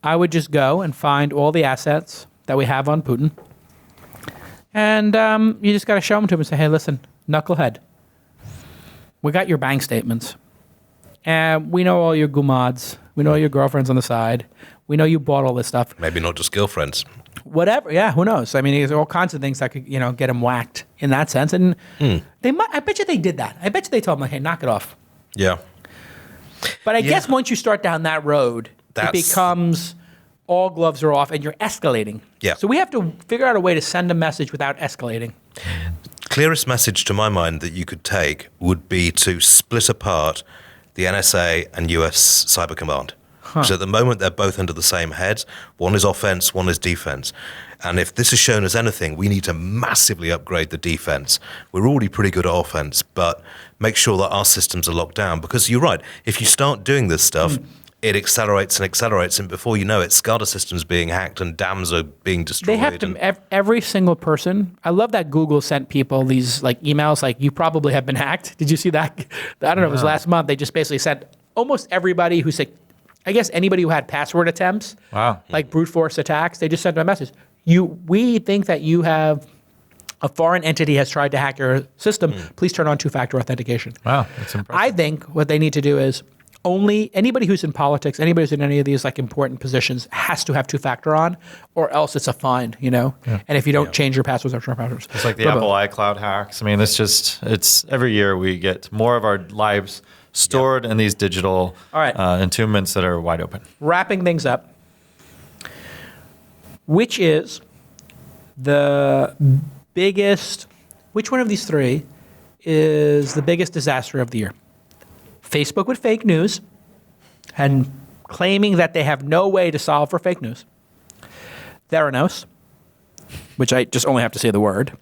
I would just go and find all the assets that we have on Putin. And you just got to show them to him and say, hey, listen, knucklehead, we got your bank statements. And we know all your gumads. We know all your girlfriends on the side. We know you bought all this stuff. Maybe not just girlfriends. Whatever, yeah, who knows? I mean, there's all kinds of things that could, get him whacked in that sense. And they might. I bet you they did that. I bet you they told him, like, hey, knock it off. Yeah. But I guess once you start down that road, it becomes all gloves are off and you're escalating. Yeah. So we have to figure out a way to send a message without escalating. Clearest message to my mind that you could take would be to split apart the NSA and US Cyber Command. So at the moment, they're both under the same head. One is offense, one is defense. And if this has shown us anything, we need to massively upgrade the defense. We're already pretty good at offense, but make sure that our systems are locked down. Because you're right, if you start doing this stuff, it accelerates, and before you know it, SCADA systems being hacked and dams are being destroyed. They have to, every single person, I love that Google sent people these emails like, you probably have been hacked. Did you see that? I don't know, it was last month. They just basically sent almost everybody who said, I guess anybody who had password attempts, like brute force attacks, they just sent them a message. We think that you have a foreign entity has tried to hack your system. Please turn on two-factor authentication. Wow, that's impressive. I think what they need to do is only anybody who's in politics, anybody who's in any of these important positions has to have two-factor on, or else it's a fine, Yeah. And if you don't change your passwords or passwords. It's like the Apple iCloud hacks. I mean, it's every year we get more of our lives stored in these digital entombments that are wide open. Wrapping things up, which is the biggest, which one of these three is the biggest disaster of the year? Facebook with fake news and claiming that they have no way to solve for fake news. Theranos, which I just only have to say the word,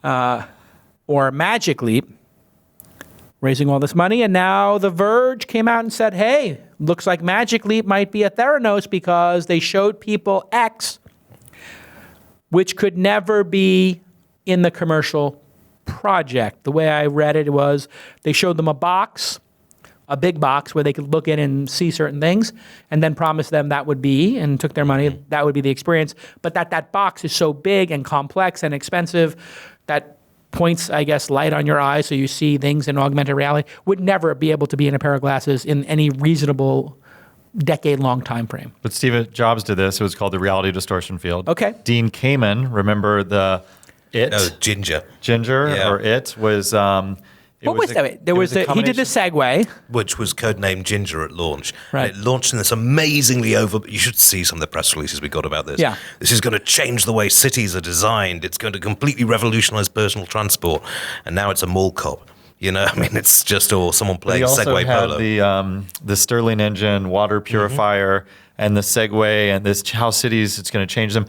or Magic Leap, raising all this money, and now The Verge came out and said, hey, looks like Magic Leap might be a Theranos because they showed people X, which could never be in the commercial project. The way I read it was they showed them a box, a big box where they could look in and see certain things, and then promised them that would be, and took their money, that would be the experience, but that box is so big and complex and expensive that points, I guess, light on your eyes so you see things in augmented reality, would never be able to be in a pair of glasses in any reasonable decade-long time frame. But Steve Jobs did this. It was called the reality distortion field. Okay. Dean Kamen, remember the It? Oh, Ginger. Or It was What was that? There was he did the Segway, which was codenamed Ginger at launch. Right. And it launched in this amazingly you should see some of the press releases we got about this. Yeah. This is going to change the way cities are designed. It's going to completely revolutionize personal transport. And now it's a mall cop. You know, I mean, it's just someone playing Segway Polo. He also had the Stirling engine, water purifier, and the Segway, and this how cities, it's going to change them.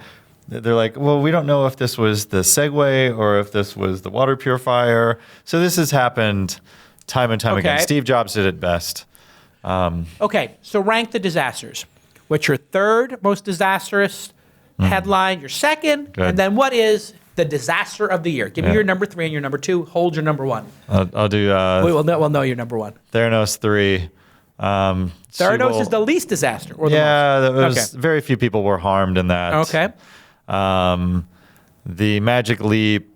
They're like, well, we don't know if this was the Segway or if this was the water purifier. So this has happened time and time again. Steve Jobs did it best. Okay, so rank the disasters. What's your third most disastrous headline, your second, and then what is the disaster of the year? Give me your number 3 and your number 2. Hold your number 1. I'll do... we'll know your number 1. Theranos 3. Theranos is the least disaster. Or the most. Very few people were harmed in that. Okay. The Magic Leap,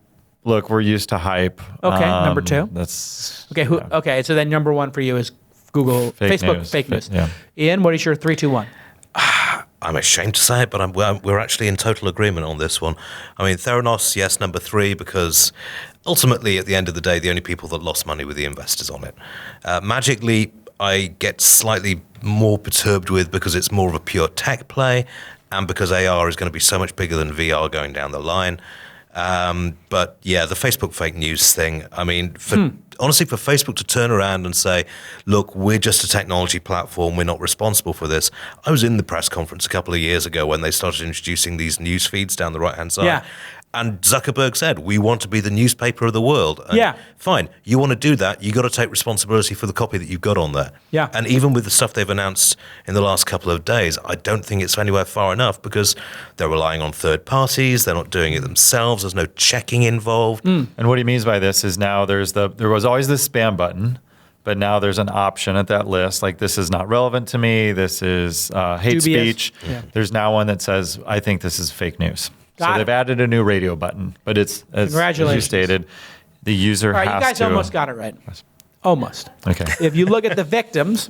look, we're used to hype. Okay, number 2. That's... Okay, okay, so then number 1 for you is Google, Facebook, news. fake news. Yeah. Ian, what is your 3, 2, 1? I'm ashamed to say it, but we're actually in total agreement on this one. I mean, Theranos, yes, number 3, because ultimately, at the end of the day, the only people that lost money were the investors on it. Magic Leap, I get slightly more perturbed with because it's more of a pure tech play and because AR is going to be so much bigger than VR going down the line. But yeah, the Facebook fake news thing, I mean, honestly, for Facebook to turn around and say, look, we're just a technology platform, we're not responsible for this. I was in the press conference a couple of years ago when they started introducing these news feeds down the right-hand side. Yeah. And Zuckerberg said, we want to be the newspaper of the world. And fine, you want to do that, you got to take responsibility for the copy that you've got on there. Yeah. And even with the stuff they've announced in the last couple of days, I don't think it's anywhere far enough because they're relying on third parties, they're not doing it themselves, there's no checking involved. And what he means by this is now there was always this spam button, but now there's an option at that list, like this is not relevant to me, this is hate speech. Yeah. There's now one that says, I think this is fake news. Got They've added a new radio button, but it's, as you stated, the user has to... All right, you guys almost got it right. Almost. Okay. If you look at the victims,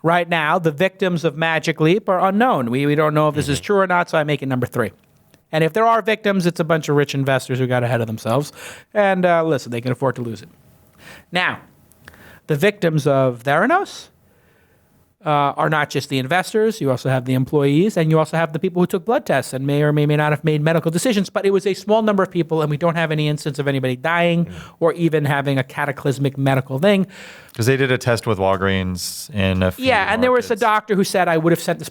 right now, the victims of Magic Leap are unknown. We don't know if this is true or not, so I make it number 3. And if there are victims, it's a bunch of rich investors who got ahead of themselves. And listen, they can afford to lose it. Now, the victims of Theranos are not just the investors. You also have the employees, and you also have the people who took blood tests and may or may not have made medical decisions. But it was a small number of people, and we don't have any instance of anybody dying or even having a cataclysmic medical thing. Because they did a test with Walgreens in a few and there was a markets. doctor who said, I could have sent this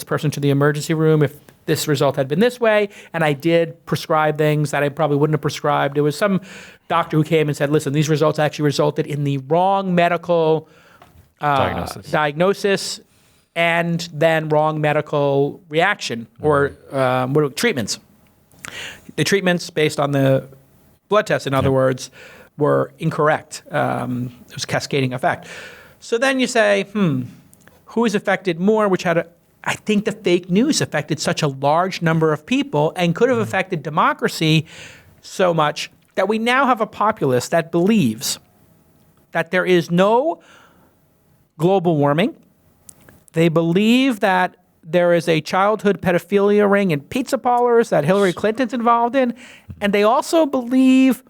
person to the emergency room if this result had been this way, and I did prescribe things that I probably wouldn't have prescribed. There was some doctor who came and said, listen, these results actually resulted in the wrong medical diagnosis and then wrong medical reaction or treatments. The treatments based on the blood test, in other words, were incorrect. It was a cascading effect. So then you say, who is affected more, I think the fake news affected such a large number of people and could have affected democracy so much that we now have a populace that believes that there is no global warming. They believe that there is a childhood pedophilia ring in pizza parlors that Hillary Clinton's involved in. And they also believe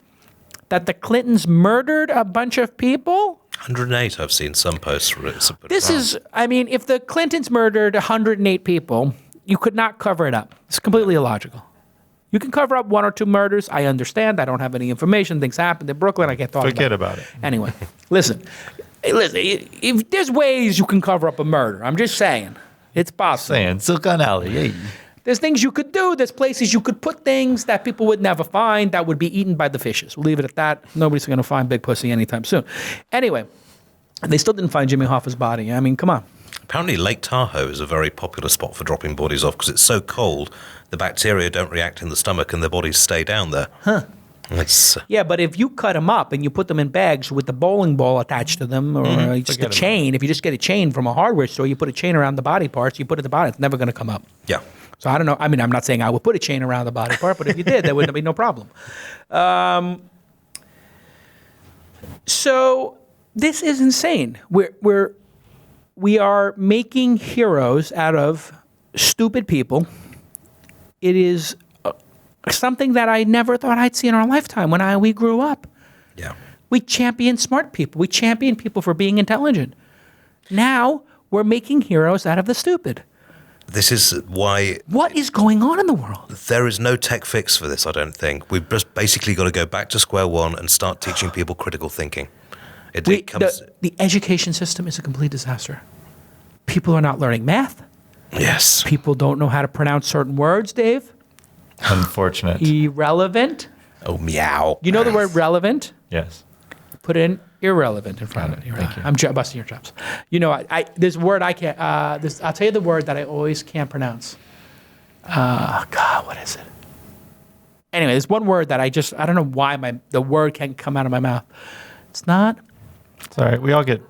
that the Clintons murdered a bunch of people. 108, I've seen some posts. If the Clintons murdered 108 people, you could not cover it up. It's completely illogical. You can cover up 1 or 2 murders. I understand. I don't have any information. Things happened in Brooklyn. I can't talk Forget about it. Anyway, listen, if there's ways you can cover up a murder. I'm just saying. It's possible. Silicon Alley, hey. There's things you could do. There's places you could put things that people would never find that would be eaten by the fishes. We'll leave it at that. Nobody's going to find Big Pussy anytime soon. Anyway, they still didn't find Jimmy Hoffa's body. I mean, come on. Apparently Lake Tahoe is a very popular spot for dropping bodies off because it's so cold, the bacteria don't react in the stomach and the bodies stay down there. Huh. Yeah, but if you cut them up and you put them in bags with the bowling ball attached to them or just a chain, if you just get a chain from a hardware store, you put a chain around the body parts, you put it in the body, it's never going to come up. Yeah. So I don't know. I mean, I'm not saying I would put a chain around the body part, but if you did, there wouldn't be no problem. So this is insane. We are making heroes out of stupid people. It is something that I never thought I'd see in our lifetime when we grew up. Yeah. We champion smart people. We champion people for being intelligent. Now we're making heroes out of the stupid. This is why... What is going on in the world? There is no tech fix for this, I don't think. We've just basically got to go back to square one and start teaching people critical thinking. The education system is a complete disaster. People are not learning math. Yes. People don't know how to pronounce certain words, Dave. Unfortunate. Irrelevant. Oh, meow. You know the word relevant? Yes. Put in irrelevant in front of it. Thank you. I'm busting your chops. You know, this word I can't, I'll tell you the word that I always can't pronounce. God, what is it? Anyway, there's one word that I don't know why the word can't come out of my mouth. It's not. It's all right. We all get...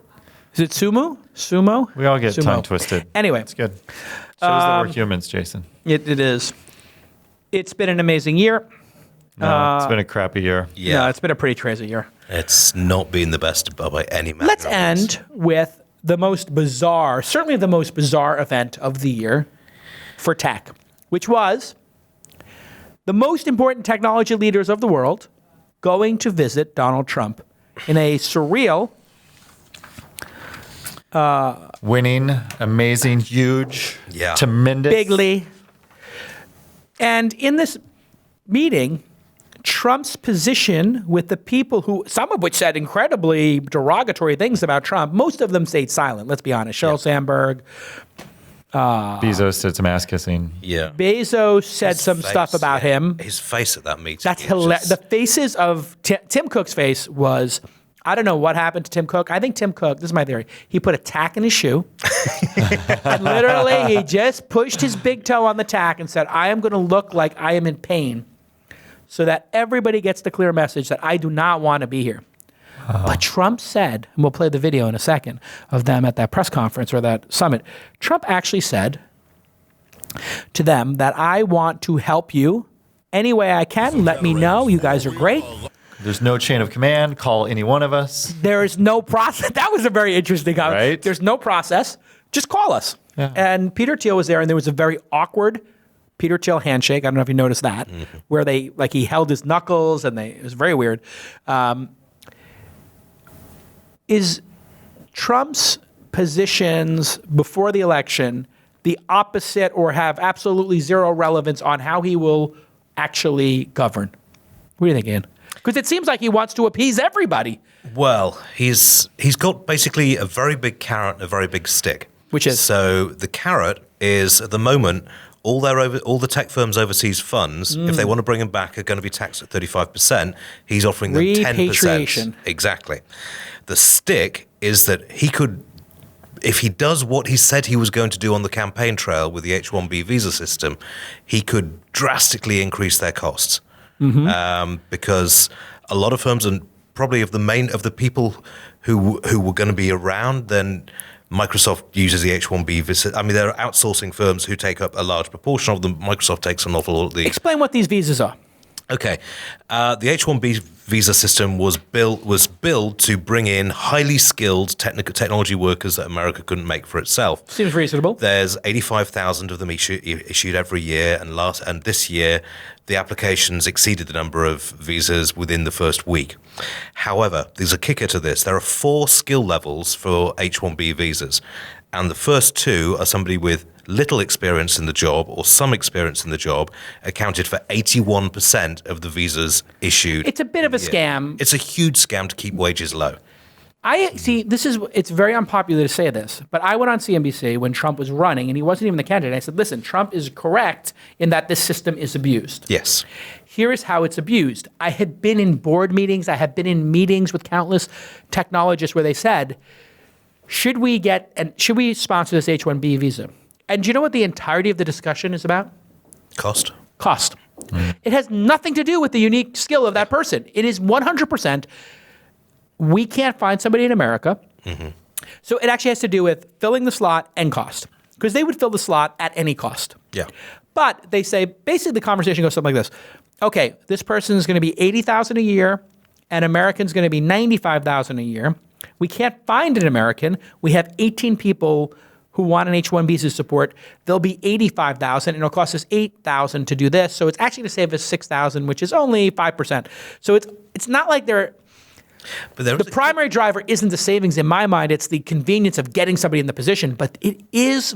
Is it sumo? Sumo? We all get Sumo. tongue twisted. Anyway. It's good. Shows that we're humans, Jason. It is. It's been an amazing year. No, it's been a crappy year. Yeah. No, it's been a pretty crazy year. It's not been the best by any manner. Let's end with the most bizarre, certainly the most bizarre event of the year for tech, which was the most important technology leaders of the world going to visit Donald Trump in a surreal... Winning, amazing, huge, tremendous. Bigly. And in this meeting, Trump's position with the people who, some of which said incredibly derogatory things about Trump, most of them stayed silent, let's be honest. Sheryl Sandberg. Bezos did some ass kissing. Yeah. Bezos said some stuff about him. His face at that meeting. That's hilarious. The faces of Tim Cook's face was... I don't know what happened to Tim Cook. I think Tim Cook, this is my theory, he put a tack in his shoe. And literally, he just pushed his big toe on the tack and said, I am going to look like I am in pain so that everybody gets the clear message that I do not want to be here. But Trump said, and we'll play the video in a second of them at that press conference or that summit, Trump actually said to them that I want to help you any way I can. Let me know. You guys are great. There's no chain of command. Call any one of us. There is no process. That was a very interesting comment. Right? There's no process. Just call us. Yeah. And Peter Thiel was there, and there was a very awkward Peter Thiel handshake. I don't know if you noticed that, where he held his knuckles, and it was very weird. Is Trump's positions before the election the opposite or have absolutely zero relevance on how he will actually govern? What do you think, Ian? Because it seems like he wants to appease everybody. Well, he's got basically a very big carrot and a very big stick. Which is? So the carrot is, at the moment, all the tech firms' overseas funds, if they want to bring them back, are going to be taxed at 35%. He's offering them 10%. Exactly. The stick is that he could, if he does what he said he was going to do on the campaign trail with the H-1B visa system, he could drastically increase their costs. Because a lot of firms, and probably of the people who were going to be around, then Microsoft uses the H-1B visa. I mean, there are outsourcing firms who take up a large proportion of them. Microsoft takes an awful lot of the... Explain what these visas are. Okay. The H-1B visa system was built to bring in highly skilled technology workers that America couldn't make for itself. Seems reasonable. There's 85,000 of them issued every year, and this year the applications exceeded the number of visas within the first week. However, there's a kicker to this. There are 4 skill levels for H-1B visas, and the first 2 are somebody with little experience in the job or some experience in the job, accounted for 81% of the visas issued. It's a bit of a scam. It's a huge scam to keep wages low. It's very unpopular to say this, but I went on CNBC when Trump was running and he wasn't even the candidate. I said, listen, Trump is correct in that this system is abused. Yes. Here is how it's abused. I had been in board meetings. I had been in meetings with countless technologists where they said, should we sponsor this H-1B visa? And do you know what the entirety of the discussion is about? Cost. It has nothing to do with the unique skill of that person. It is 100%, we can't find somebody in America. So it actually has to do with filling the slot and cost. Because they would fill the slot at any cost. Yeah. But they say, basically the conversation goes something like this. Okay, this person is going to be $80,000 a year, and American's going to be $95,000 a year. We can't find an American. We have 18 people who want an H-1B visa support. They'll be $85,000, and it'll cost us $8,000 to do this. So it's actually going to save us $6,000, which is only 5%. So it's not like they're But there The primary driver isn't the savings in my mind. It's the convenience of getting somebody in the position. But it's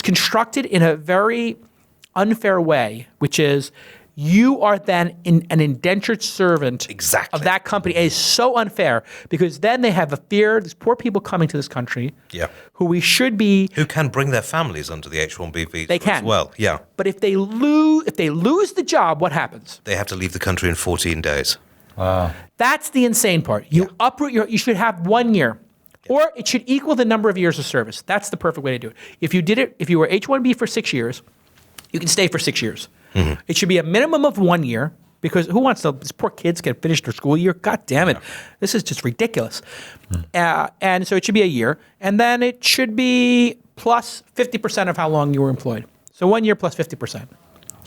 constructed in a very unfair way, which is you are then an indentured servant of that company. It is so unfair because then they have a fear, these poor people coming to this country who we should be... Who can bring their families under the H-1B visa they can. as well. Yeah. But if they lose the job, what happens? They have to leave the country in 14 days. Wow. That's the insane part. You uproot you should have 1 year. Or it should equal the number of years of service. That's the perfect way to do it. If you were H-1B for 6 years, you can stay for 6 years. Mm-hmm. It should be a minimum of 1 year because who wants to, these poor kids can finish their school year? God damn it. This is just ridiculous. And so it should be a year. And then it should be plus 50% of how long you were employed. So 1 year plus 50%.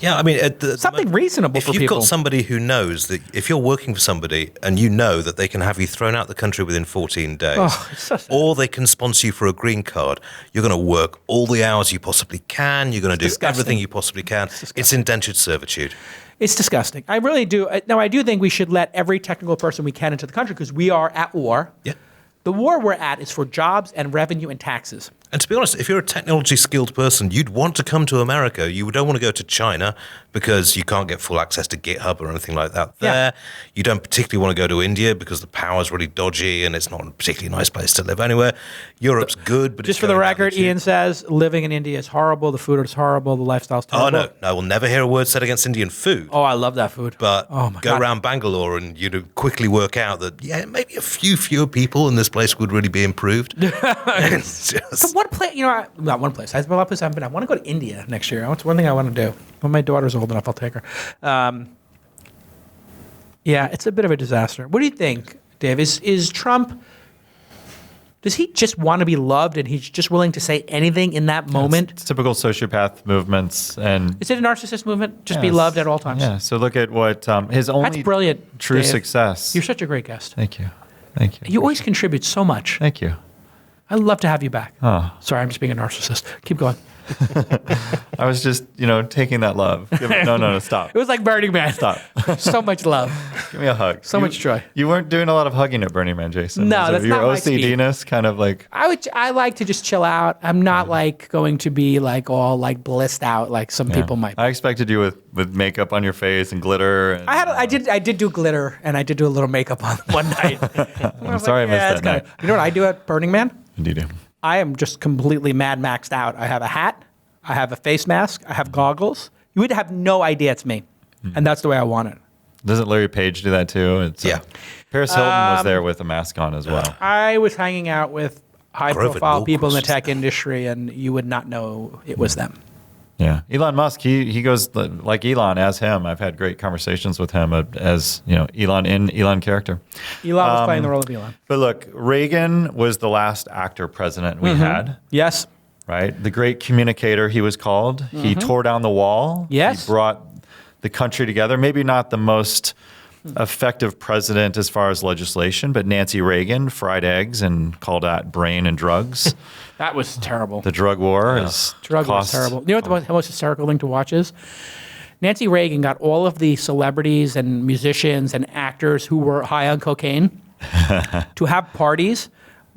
Yeah, I mean, something reasonable for people. If you've got somebody who knows that if you're working for somebody and you know that they can have you thrown out the country within 14 days, or they can sponsor you for a green card, you're going to work all the hours you possibly can. You're going to do everything you possibly can. It's indentured servitude. It's disgusting. I really do. Now, I do think we should let every technical person we can into the country because we are at war. Yeah. The war we're at is for jobs and revenue and taxes. And to be honest, if you're a technology skilled person, you'd want to come to America. You don't want to go to China because you can't get full access to GitHub or anything like that there. You don't particularly want to go to India because the power's really dodgy and it's not a particularly nice place to live anywhere. Europe's good, but just for the record, Ian says living in India is horrible. The food is horrible. The lifestyle's terrible. Oh, no. I will never hear a word said against Indian food. Oh, I love that food. But go around Bangalore and you'd quickly work out that, maybe a few fewer people in this place would really be improved. So one place, not one place. There's a lot of places I haven't been. I want to go to India next year. That's one thing I want to do. When my daughter's old enough, I'll take her. It's a bit of a disaster. What do you think, Dave? Is Trump... Does he just want to be loved and he's just willing to say anything in that moment? It's typical sociopath movements. And is it a narcissist movement? Just be loved at all times? Yeah. So look at what his only That's brilliant, true Dave. success. You're such a great guest. Thank you. You always contribute so much. Thank you. I'd love to have you back. Oh. Sorry, I'm just being a narcissist. Keep going. I was just, taking that love. No, stop. It was like Burning Man. Stop. So much love. Give me a hug. So much joy. You weren't doing a lot of hugging at Burning Man, Jason. No, that's your not my OCD-ness kind of like... I like to just chill out. I'm not like going to be like all like blissed out like some people might. I expected you with makeup on your face and glitter. And, I did do glitter and I did do a little makeup on one night. I'm sorry I missed that night. You know what I do at Burning Man? What do you do? I am just completely Mad Maxed out. I have a hat. I have a face mask. I have goggles. You would have no idea it's me. And that's the way I want it. Doesn't Larry Page do that too? Paris Hilton was there with a mask on as well. I was hanging out with high-profile people in the tech industry, and you would not know it was them. Yeah. Elon Musk, he goes like Elon as him. I've had great conversations with him as, Elon in Elon character. Elon was playing the role of Elon. But look, Reagan was the last actor president we had. Yes. Right? The great communicator, he was called. He tore down the wall. Yes. He brought the country together. Maybe not the most effective president as far as legislation, but Nancy Reagan fried eggs and called out brain and drugs. That was terrible. The drug war is drug was terrible. You know what the most hysterical thing to watch is? Nancy Reagan got all of the celebrities and musicians and actors who were high on cocaine to have parties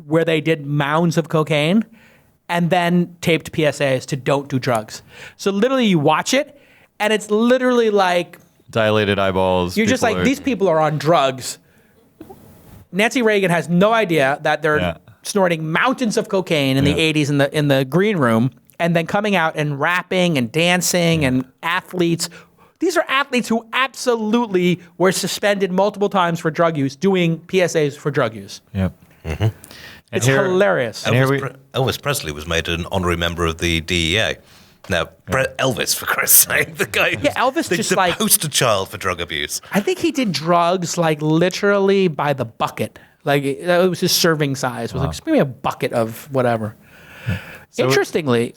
where they did mounds of cocaine and then taped PSAs to don't do drugs. So literally you watch it and it's literally like... dilated eyeballs. You're just like, these people are on drugs. Nancy Reagan has no idea that they're snorting mountains of cocaine in the 80s in the green room and then coming out and rapping and dancing and athletes. These are athletes who absolutely were suspended multiple times for drug use, doing PSAs for drug use. Yep. Mm-hmm. It's hilarious. Elvis Presley was made an honorary member of the DEA. Now, Elvis, for Christ's sake, the guy Elvis the poster child for drug abuse. I think he did drugs like literally by the bucket. Like that was his serving size. It was like, just give me a bucket of whatever. So, interestingly.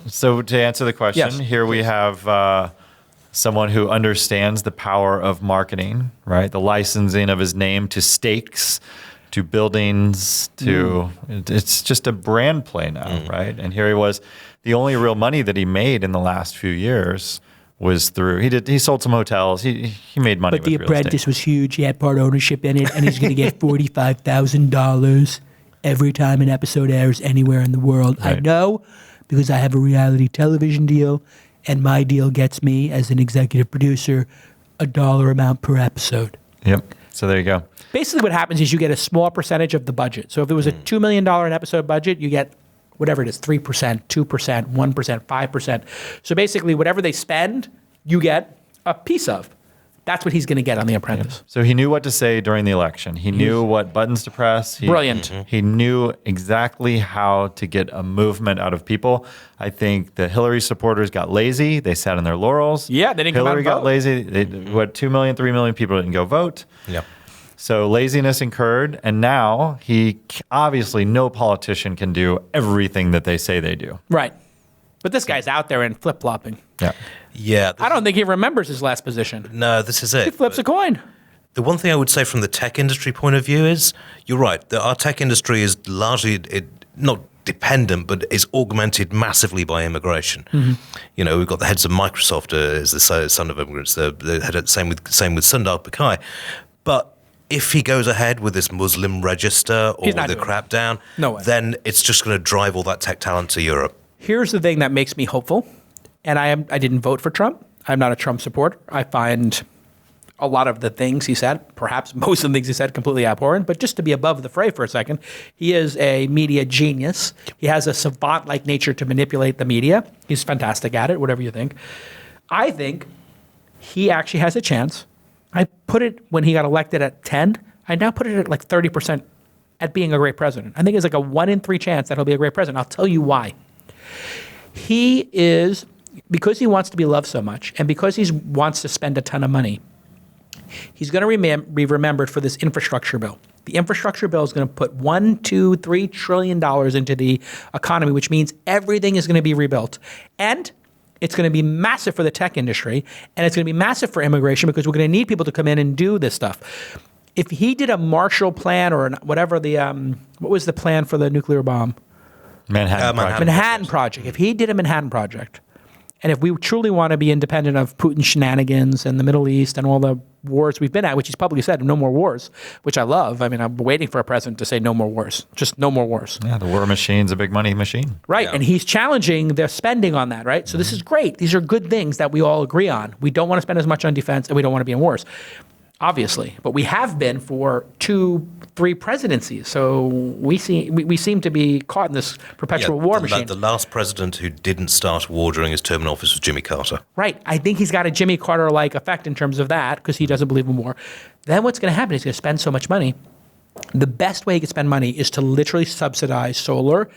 So to answer the question, here we have someone who understands the power of marketing, right? The licensing of his name to stakes, to buildings, to it's just a brand play now, right? And here he was. The only real money that he made in the last few years was through. He sold some hotels. He made money. But The with real estate. Apprentice was huge. He had part ownership in it, and he's going to get $45,000 every time an episode airs anywhere in the world. I Right. know because I have a reality television deal, and my deal gets me, as an executive producer, a dollar amount per episode. Yep. So there you go. Basically what happens is you get a small percentage of the budget. So if it was a $2 million an episode budget, you get whatever it is, 3%, 2%, 1%, 5%. So basically whatever they spend, you get a piece of. That's what he's going to get on The Apprentice. So he knew what to say during the election. He knew what buttons to press. Brilliant. He knew exactly how to get a movement out of people. I think the Hillary supporters got lazy. They sat on their laurels. Yeah, they didn't come out Hillary and got vote. lazy. 2 million, 3 million people didn't go vote. Yeah. So laziness incurred, and now obviously no politician can do everything that they say they do. Right. But this guy's out there and flip-flopping. Yeah. Yeah. I don't think he remembers his last position. No, this is it. He flips a coin. The one thing I would say from the tech industry point of view is, you're right, our tech industry is largely not dependent, but is augmented massively by immigration. You know, we've got the heads of Microsoft as the son of immigrants. The head, same with Sundar Pichai. But if he goes ahead with this Muslim register or He's not the doing it. crackdown, No way. then it's just going to drive all that tech talent to Europe. Here's the thing that makes me hopeful, and I didn't vote for Trump. I'm not a Trump supporter. I find a lot of the things he said, perhaps most of the things he said, completely abhorrent. But just to be above the fray for a second, he is a media genius. He has a savant-like nature to manipulate the media. He's fantastic at it, whatever you think. I think he actually has a chance. I put it when he got elected at 10. I now put it at like 30% at being a great president. I think it's like a 1 in 3 chance that he'll be a great president. I'll tell you why. He is, because he wants to be loved so much and because he wants to spend a ton of money, he's going to be remembered for this infrastructure bill. The infrastructure bill is going to put $1, $2, $3 trillion into the economy, which means everything is going to be rebuilt. And it's going to be massive for the tech industry, and it's going to be massive for immigration because we're going to need people to come in and do this stuff. If he did a Marshall Plan or whatever what was the plan for the nuclear bomb? Manhattan Project. Manhattan Project. If he did a Manhattan Project, and if we truly want to be independent of Putin's shenanigans and the Middle East and all the wars we've been at, which he's publicly said, no more wars, which I love. I mean, I'm waiting for a president to say no more wars. Just no more wars. Yeah, the war machine's a big money machine. Right. Yeah. And he's challenging their spending on that, right? So this is great. These are good things that we all agree on. We don't want to spend as much on defense and we don't want to be in wars, obviously. But we have been for 2-3 presidencies. So we seem to be caught in this perpetual war machine. The last president who didn't start a war during his term in office was Jimmy Carter. Right. I think he's got a Jimmy Carter-like effect in terms of that because he doesn't believe in war. Then what's going to happen is he's going to spend so much money. The best way he can spend money is to literally subsidize solar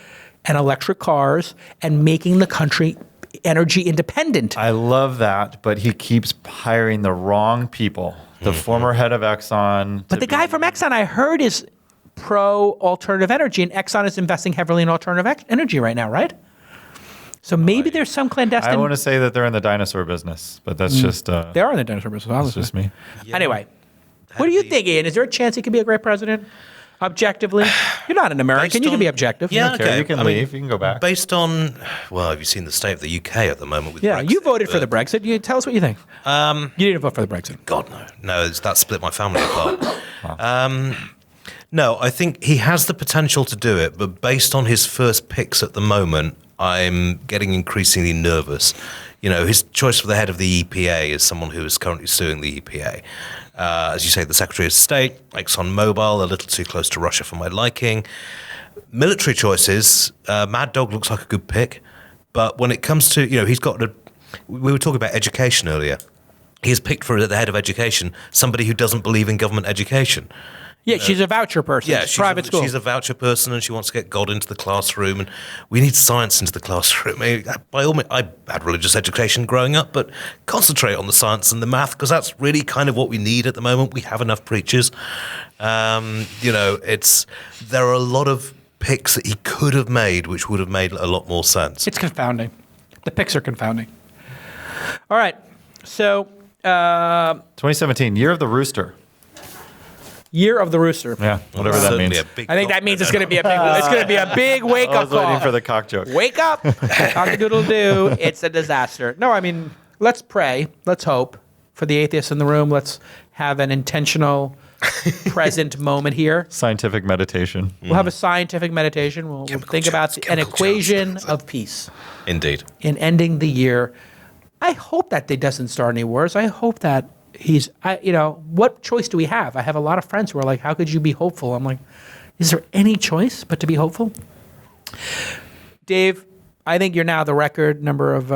and electric cars and making the country energy independent. I love that, but he keeps hiring the wrong people. The former head of Exxon. But the guy from Exxon, I heard, is pro-alternative energy, and Exxon is investing heavily in alternative energy right now, right? So maybe there's some clandestine... I want to say that they're in the dinosaur business, but that's just They are in the dinosaur business, that's honestly. just me. Anyway, what do you think, Ian? Is there a chance he could be a great president? Objectively? You're not an American. Based You can be on- objective. Yeah, Okay, okay. you can I mean, leave. You can go back. Based on, well, have you seen the state of the UK at the moment with Yeah, Brexit? you voted for the Brexit. You tell us what you think. You didn't vote for the Brexit. God, no. No, that split my family apart. No, I think he has the potential to do it, but based on his first picks at the moment, I'm getting increasingly nervous. You know, his choice for the head of the EPA is someone who is currently suing the EPA. As you say, the Secretary of State, ExxonMobil, a little too close to Russia for my liking. Military choices, Mad Dog looks like a good pick, but when it comes to, he's got we were talking about education earlier. He has picked for the head of education somebody who doesn't believe in government education. Yeah, she's a voucher person. Yeah, It's private school. She's a voucher person, and she wants to get God into the classroom, and we need science into the classroom. I mean, by all means, I had religious education growing up, but concentrate on the science and the math because that's really kind of what we need at the moment. We have enough preachers. There are a lot of picks that he could have made, which would have made a lot more sense. It's confounding. The picks are confounding. All right, so 2017, year of the rooster. Year of the Rooster. Yeah, whatever that Certainly means. a big I think that doc means it's there. going to be a big. It's going to be a big wake I up was waiting call. for the cock joke. Wake up, cock-a-doodle-doo. It's a disaster. No, I mean, let's pray. Let's hope for the atheists in the room. Let's have an intentional present moment here. Scientific meditation. We'll have a scientific meditation. We'll think about an equation of peace. Indeed. In ending the year. I hope that day doesn't start any wars. I hope that what choice do we have? I have a lot of friends who are like, how could you be hopeful? I'm like, is there any choice but to be hopeful? Dave, I think you're now the record number of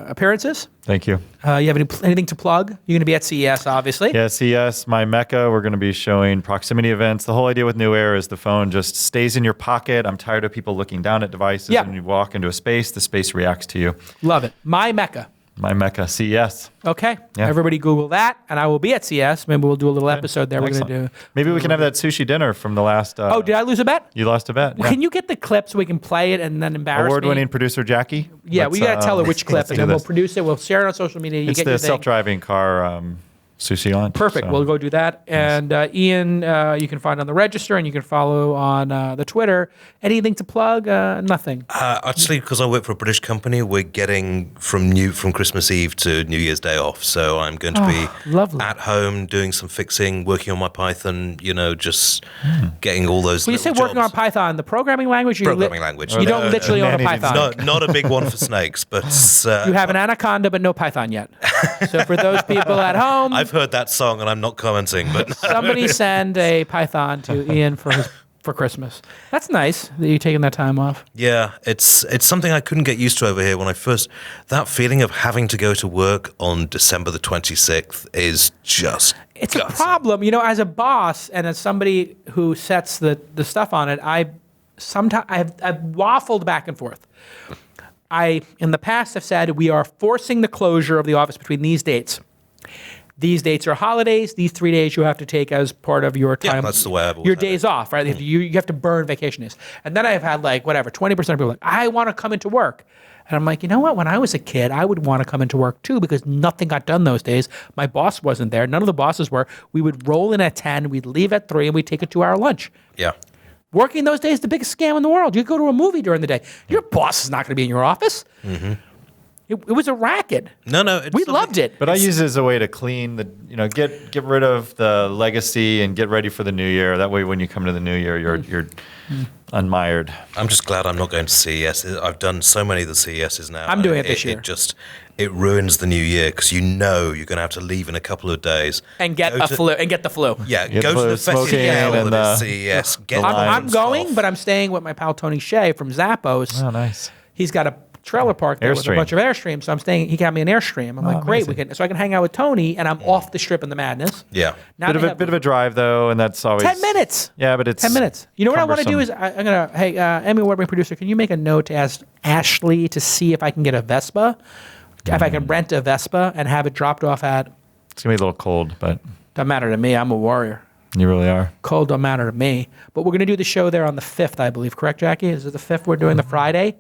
appearances. Thank you. You have anything to plug? You're going to be at CES, obviously. Yeah, CES, my mecca. We're going to be showing proximity events. The whole idea with New Air is the phone just stays in your pocket. I'm tired of people looking down at devices. Yeah. When you walk into a space, the space reacts to you. Love it. My mecca. My mecca, CES. Okay. Yeah. Everybody Google that, and I will be at CES. Maybe we'll do a little episode there. Excellent. We're going to do. Maybe we can have that sushi dinner from the last. Did I lose a bet? You lost a bet. Well, can you get the clip so we can play it and then embarrass me? Award-winning producer Jackie. Yeah, we got to tell her which clip, let's and do then we'll this. produce it. We'll share it on social media. You It's get the your thing. self-driving car sushi lunch. Perfect. so. We'll go do that. And Ian, you can find on the register, and you can follow on the Twitter. Anything to plug? Nothing. Actually, because I work for a British company, we're getting from Christmas Eve to New Year's Day off. So I'm going to be lovely. at home doing some fixing, working on my Python. Just getting all those. When you say little working on jobs. Python, the programming language? Programming language. You don't literally own a man-eating Python. Not a big one for snakes, but You have an anaconda, but no Python yet. So for those people at home, I've heard that song and I'm not commenting. But somebody send a Python to Ian for Christmas. That's nice that you're taking that time off. yeah, it's something I couldn't get used to over here when I first. That feeling of having to go to work on December the 26th is just. It's gutting. a problem, as a boss and as somebody who sets the stuff on it. I've waffled back and forth. I, in the past, have said we are forcing the closure of the office between these dates. These dates are holidays. These 3 days you have to take as part of your time. Yeah, that's the way I've always your had it. days off, right? You have to burn vacation days. And then I've had 20% of people like, I want to come into work. And I'm like, you know what? When I was a kid, I would want to come into work too because nothing got done those days. My boss wasn't there. None of the bosses were. We would roll in at 10, we'd leave at 3, and we'd take a 2-hour lunch. Yeah. Working those days is the biggest scam in the world. You go to a movie during the day. Your boss is not going to be in your office. Mm-hmm. It was a racket. No. We loved it. But I use it as a way to clean get rid of the legacy and get ready for the new year. That way, when you come to the new year, you're unmired. I'm just glad I'm not going to CES. I've done so many of the CESs now. I'm doing it this year. It ruins the new year because you're going to have to leave in a couple of days and get the flu. Yeah, Get go the to the smoking festival and that is CES. Get I'm the going, off. but I'm staying with my pal Tony Shea from Zappos. Oh, nice. He's got a trailer park there with a Airstream. bunch of Airstreams. So I'm staying. He got me an Airstream. I'm like, great, amazing. so I can hang out with Tony, and I'm off the strip in the madness. Yeah. Now Bit of a drive though, and that's always 10 minutes. Yeah, but it's 10 minutes. You know what I want to do is cumbersome. I'm gonna Emmy Award-winning producer. Can you make a note to ask Ashley to see if I can get a Vespa, if I can rent a Vespa and have it dropped off at. It's gonna be a little cold, but Doesn't matter to me. I'm a warrior. you really are. Cold don't matter to me. But we're going to do the show there on the 5th, I believe. Correct, Jackie? Is it the 5th we're doing the Friday?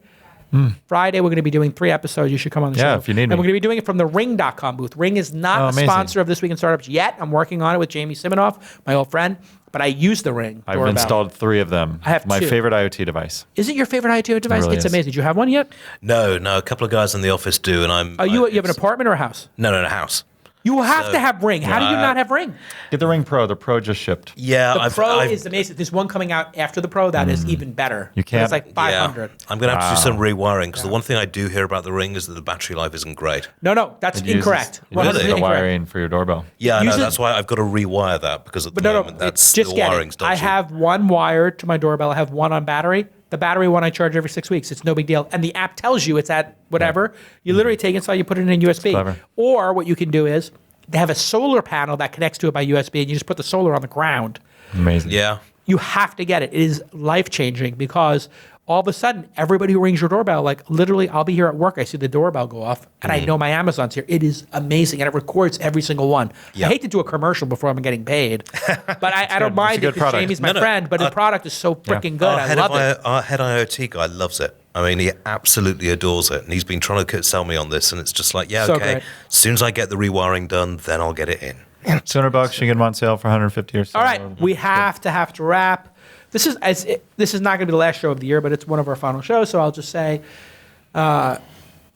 Friday, we're going to be doing 3 episodes. You should come on the show. Yeah, if you need and me. we're going to be doing it from the Ring.com booth. Ring is not Oh, a amazing. sponsor of This Week in Startups yet. I'm working on it with Jamie Siminoff, my old friend. But I use the Ring I've doorbell. installed 3 of them. I have my 2. favorite IoT device. Is it your favorite IoT device? really It's is. amazing. Do you have one yet? No. A couple of guys in the office do, and I'm. Oh, you have an apartment or a house? No, a house. You have to have Ring. How do you not have Ring? Get the Ring Pro. The Pro just shipped. Yeah, The Pro is amazing. There's one coming out after the Pro that is even better. You can't- It's like 500. Yeah. I'm going to have to do some rewiring because the one thing I do hear about the Ring is that the battery life isn't great. No, that's It uses- incorrect. It uses 100% the incorrect. wiring for your doorbell. Yeah, I know. Use it- That's why I've got to rewire that because at the But moment that's just the get wiring's it. dodgy. I have one wired to my doorbell. I have one on battery. The battery one I charge every 6 weeks. It's no big deal. And the app tells you it's at whatever. You literally take it, so you put it in a USB. clever. Or what you can do is they have a solar panel that connects to it by USB, and you just put the solar on the ground. Amazing. Yeah. You have to get it. It is life-changing because all of a sudden, everybody who rings your doorbell, like literally, I'll be here at work, I see the doorbell go off, and I know my Amazon's here. It is amazing, and it records every single one. Yeah. I hate to do a commercial before I'm getting paid, but I don't good. mind It's a it good because product. Jamie's my No, friend, but the product is so freaking good. I love it. Our head IoT guy loves it. I mean, he absolutely adores it, and he's been trying to sell me on this, and it's just like, yeah, So okay. great. As soon as I get the rewiring done, then I'll get it in. $200. You can get them on sale for 150 or so. All right, we have to wrap. This is not going to be the last show of the year, but it's one of our final shows. So I'll just say,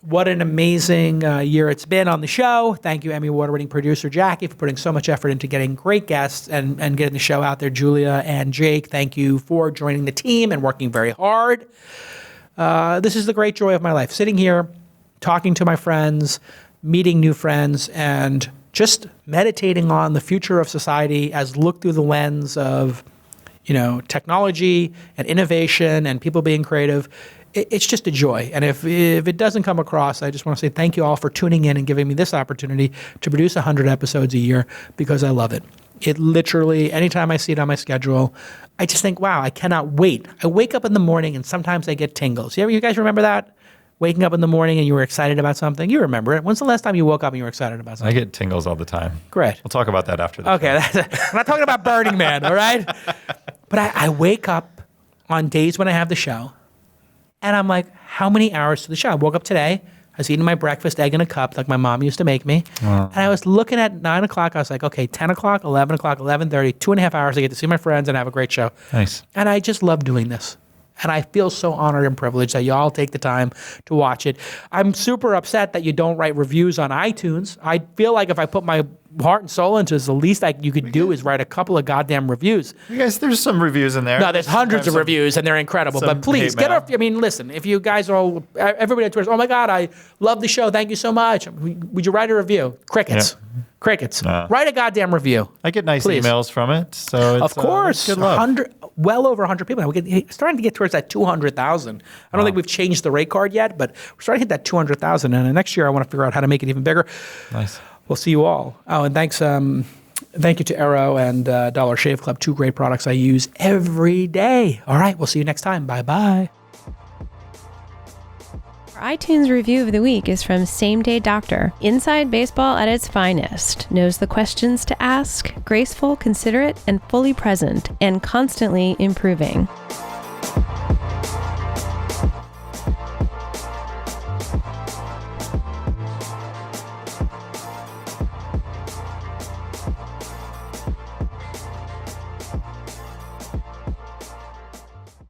What an amazing year it's been on the show. Thank you, Emmy Award-winning producer Jackie, for putting so much effort into getting great guests and getting the show out there. Julia and Jake, thank you for joining the team and working very hard. This is the great joy of my life, sitting here, talking to my friends, meeting new friends, and just meditating on the future of society as looked through the lens of, technology and innovation and people being creative. It's just a joy. And if it doesn't come across, I just want to say thank you all for tuning in and giving me this opportunity to produce 100 episodes a year, because I love it. It literally, anytime I see it on my schedule, I just think, wow, I cannot wait. I wake up in the morning and sometimes I get tingles. You guys remember that? Waking up in the morning and you were excited about something? You remember it. When's the last time you woke up and you were excited about something? I get tingles all the time. Great. We'll talk about that after the Okay. I'm not talking about Burning Man, all right? But I wake up on days when I have the show, and I'm like, how many hours to the show? I woke up today. I was eating my breakfast, egg in a cup, like my mom used to make me. And I was looking at 9 o'clock. I was like, okay, 10 o'clock, 11 o'clock, 11:30, 2.5 hours. I get to see my friends and have a great show. Nice. And I just love doing this. And I feel so honored and privileged that y'all take the time to watch it. I'm super upset that you don't write reviews on iTunes. I feel like if I put my heart and soul into this, the least you could do is write a couple of goddamn reviews. You guys, there's some reviews in there. No, there's hundreds of reviews, and they're incredible. But please, get off. I mean, listen, if you guys are all, everybody on Twitter, oh my God, I love the show. Thank you so much. Would you write a review? Crickets. Yeah. Crickets. Write a goddamn review. I get nice emails from it. So it's, of course. Good love. Well over 100 people. We're starting to get towards that 200,000. I don't think we've changed the rate card yet, but we're starting to hit that 200,000. And next year, I want to figure out how to make it even bigger. Nice. We'll see you all. Oh, and thanks. Thank you to Arrow and Dollar Shave Club, 2 great products I use every day. All right, we'll see you next time. Bye-bye. Our iTunes review of the week is from Same Day Doctor. Inside baseball at its finest. Knows the questions to ask, graceful, considerate, and fully present, and constantly improving.